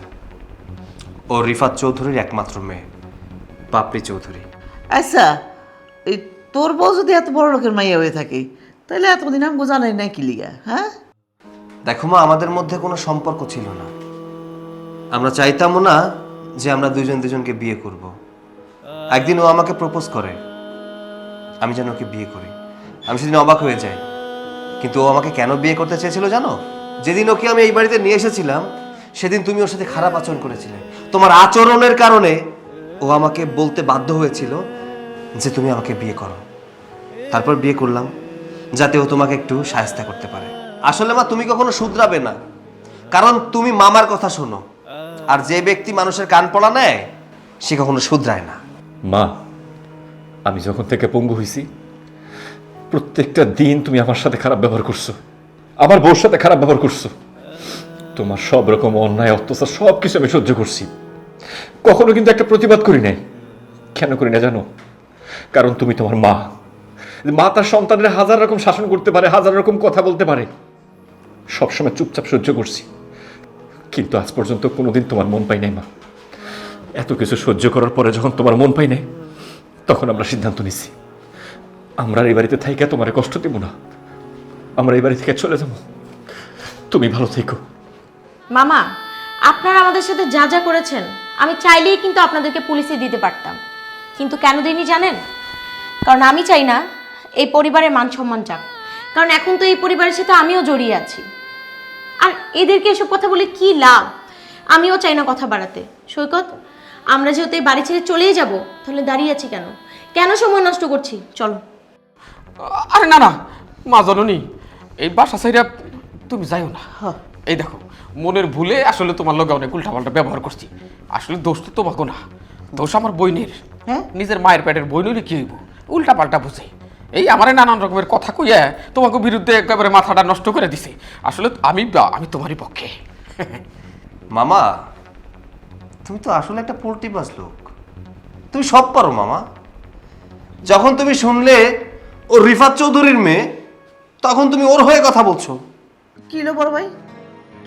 A: ও রিফাত চৌধুরীর একমাত্র মেয়ে, পাপড়ি চৌধুরী।
B: আচ্ছা, এই তোর বউ যদি এত বড় লোকের মাইয়া হয়ে থাকে, তাহলে এতদিন আমি জানাই না কি লিগা? হ্যাঁ,
A: দেখো মা, আমাদের মধ্যে কোনো সম্পর্ক ছিল না। আমরা চাইতামও না যে আমরা দুজনকে বিয়ে করব। একদিন ও আমাকে প্রপোজ করে, আমি যেন ওকে বিয়ে করি। আমি সেদিন অবাক হয়ে যাই। কিন্তু ও আমাকে কেন বিয়ে করতে চেয়েছিল জানো? যেদিন ওকে আমি এই বাড়িতে নিয়ে এসেছিলাম, সেদিন তুমি ওর সাথে খারাপ আচরণ করেছিলে। তোমার আচরণের কারণে ও আমাকে বলতে বাধ্য হয়েছিল যে তুমি আমাকে বিয়ে করো। তারপর বিয়ে করলাম, যাতে ও তোমাকে একটু সাহায্য করতে পারে। আসলে মা, তুমি কখনো শুধরাবে না, কারণ তুমি মামার কথা শোনো। আর যে ব্যক্তি মানুষের কান পড়া নেয়, সে কখনো শুধরায় না।
E: মা, আমি যখন থেকে পঙ্গু হয়েছি, প্রত্যেকটা দিন তুমি আমার সাথে খারাপ ব্যবহার করছো, আমার বউর সাথে খারাপ ব্যবহার করছো। তোমার সব রকম অন্যায় অত্যাচার সব কিছু আমি সহ্য করছি, কখনো কিন্তু একটা প্রতিবাদ করি নাই। কেন করি না জানো? কারণ তুমি তোমার মা। মা তার সন্তানের হাজার রকম শাসন করতে পারে, হাজার রকম কথা বলতে পারে, সবসময় চুপচাপ সহ্য করছি। কিন্তু আজ পর্যন্ত কোনোদিন তোমার মন পাই নাই মা। এত কিছু সহ্য করার পরে যখন তোমার মন পাই নাই, তখন আমরা সিদ্ধান্ত নিচ্ছি আমরা এই বাড়িতে থাইকা তোমার কষ্ট দেব না, আমরা এই বাড়ি থেকে চলে যাব। তুমি ভালো থেকো।
C: মামা, আপনারা আমাদের সাথে যা যা করেছেন, আমি চাইলেই কিন্তু আপনাদেরকে পুলিশে দিতে পারতাম। কিন্তু কেন দিইনি জানেন? কারণ আমি চাই না এই পরিবারের মান সম্মান যাক। কারণ এখন তো এই পরিবারের সাথে আমিও জড়িয়ে আছি। আর এদেরকে এসব কথা বলে কি লাভ? আমিও চাই না কথা বাড়াতে। সৈকত, আমরা যেহেতু এই বাড়ি ছেড়ে চলেই যাব, তাহলে দাঁড়িয়ে আছি কেন? কেন সময় নষ্ট করছি? চলো।
F: আরে না না মা জননী, এই বাসা সাইরা তুমি যাইও না।
B: হ্যাঁ।
F: এই দেখো, মনের ভুলে আসলে তোমার লগে অনেক উল্টাপাল্টা ব্যবহার করছি। আসলে দোষ তো তোমাকে না, দোষ আমার বইনের।
B: হ্যাঁ?
F: নিজের মায়ের পেটের বইনেরই কি হইব, উল্টাপাল্টা বুঝে এই আমারে নানান রকমের কথা কইয়া তোমাকে বিরুদ্ধে একেবারে মাথাটা নষ্ট করে দিছে। আসলে আমি তোমারই পক্ষে।
A: মামা, তুমি তো আসলে একটা পোল্ট্রিবাজ লোক। তুমি সব পারো মামা। যখন তুমি শুনলে ও রিফাত চৌধুরীর মেয়ে, তখন তুমি ওর হয়ে কথা বলছো।
B: কি লো বড় ভাই,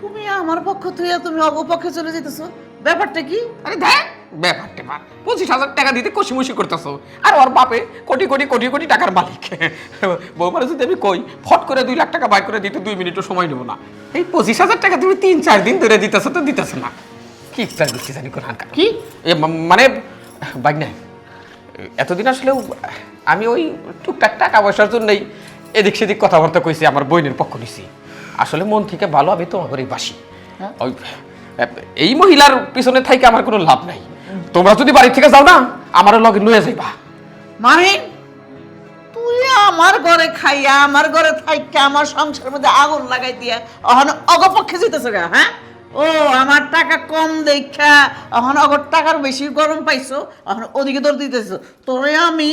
B: তুমি আমার পক্ষ থেকে তুমি অপপক্ষে চলে যেতেছো, ব্যাপারটা কি?
F: আরে দেখ ব্যাপারটা, 25,000 টাকা দিতে কষিমুষি করতেছো, আর ওর বাপে কোটি কোটি কোটি কোটি টাকার মালিক। বৌমারে যদি আমি কই ফট করে 2 লাখ টাকা বাই করে দিতে 2 মিনিটও সময় নেব না, এই 25,000 টাকা তুমি 3-4 দিন ধরে দিতেছো তো দিতেছো না। কি ইচ্ছার গুছি জানি কোন হানকা কি মানে বাইক নাই। এতদিন আসলে আমি ওই টুকটাক টাকা পয়সার জন্যই এদিক সেদিক কথাবার্তা কইছি, আমার বোনের পক্ষ নিছি। আসলে মন থেকে ভালো আমি তোমাকে বাসি। ওই এই মহিলার পিছনে থাইকে আমার কোনো লাভ নাই। তোমরা যদি বাড়ি থেকে যাও না, আমারও লগে লয়ে যাইবা।
B: মাহিন, তুই আমার ঘরে খাইয়া আমার ঘরে থাইকা আমার সংসারের মধ্যে আগুন লাগাই দিয়া অহন অগপক্ষে যেতেছে গা? হ্যাঁ, ও আমার টাকা কম দেখা অহন অগর টাকার বেশি গরম পাইছো, অহন ওদিকে দৌড় দিতেছো। তোরে আমি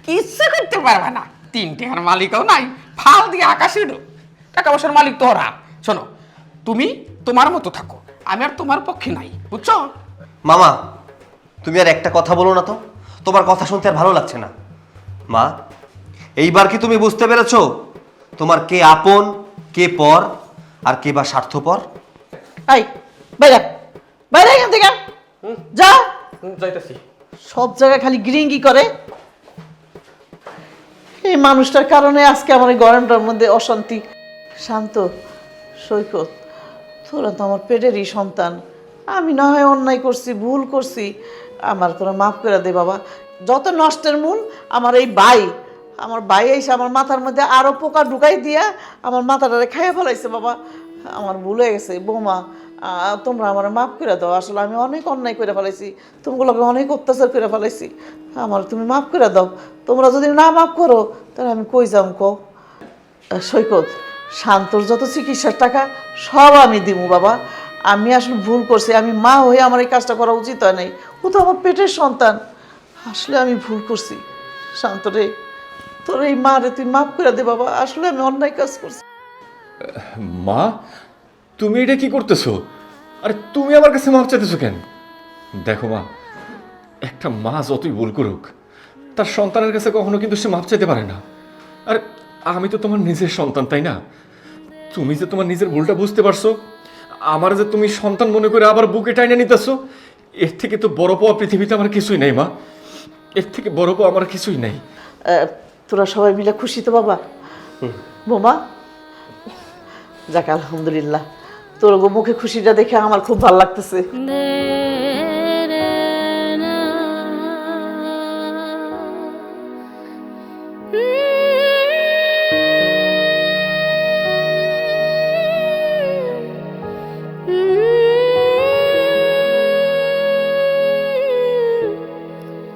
F: কিচ্ছু করতে পারবে না, 3 টাকার মালিকও নাই, ফাল দিয়ে আকাশে উঠো। টাকা পয়সার মালিক তোরা। শোনো, তুমি তোমার মতো থাকো, আমি আর তোমার পক্ষে নাই, বুঝছো?
A: মামা, তুমি আর একটা কথা বলো না তো, তোমার কথা শুনতে আর ভালো লাগছে না। মা, এইবার কি তুমি বুঝতে পেরেছো তোমার কে আপন, কে পর, আর কে বা স্বার্থপর?
B: আই বাইরে বাইরে এখান থেকে যা।
F: যাইতেছি।
B: সব জায়গায় খালি গিরিঙ্গি করে। এই মানুষটার কারণে আজকে আমার এই গরমটার মধ্যে অশান্তি। শান্ত, সৈকত, তোরা তো আমার পেটেরই সন্তান। আমি না হয় অন্যায় করছি, ভুল করছি, আমার তোরা মাফ করে দে বাবা। যত নষ্টের মূল আমার এই ভাই, আমার ভাই এসে আমার মাথার মধ্যে আরো পোকা ঢুকাই দিয়া আমার মাথাটারে খাইয়ে ফেলাইছে বাবা। আমার ভুল হয়ে গেছে বৌমা, তোমরা আমার মাফ করে দাও। আসলে আমি অনেক অন্যায় করে ফেলাইছি, তোমাগুলোকে অনেক অত্যাচার করে ফেলাইছি, আমার তুমি মাফ করে দাও। তোমরা যদি না মাফ করো তাহলে আমি কই যাম কও? সৈকত, শান্তর যত চিকিৎসার টাকা সব আমি দিব বাবা। আমি আসলে ভুল করছি, আমি মা হয়ে আমার এই কাজটা করা উচিত হয় নাই। ও তো আমার পেটের সন্তান। আসলে আমি ভুল করছি। শান্ত রে, তোর এই মা রে তুই মাফ করে দে বাবা। আসলে আমি অন্যায় কাজ করছি।
E: মা, তুমি এটা কি করতেছো? আরে তুমি আমার কাছে মাপ চাইতেছো কেন? দেখো মা, একটা মা যতই ভুল করুক, তার সন্তানের কাছে কখনো কিন্তু সে মাপ চাইতে পারে না। আর আমি তো তোমার নিজের সন্তান, তাই না? তুমি যে তোমার নিজের ভুলটা বুঝতে পারছো, আমার যে তুমি সন্তান মনে করে আবার বুকে টাইনে নিতেছো, এর থেকে তো বড় পাওয়া পৃথিবীতে আমার কিছুই নেই মা। এর থেকে বড় পাওয়া আমার কিছুই নেই।
B: তোরা সবাই মিলে খুশি তো বাবা? বোমা, যাক আলহামদুলিল্লাহ, তোর মুখে খুশিটা দেখে আমার খুব ভালো লাগতেছে।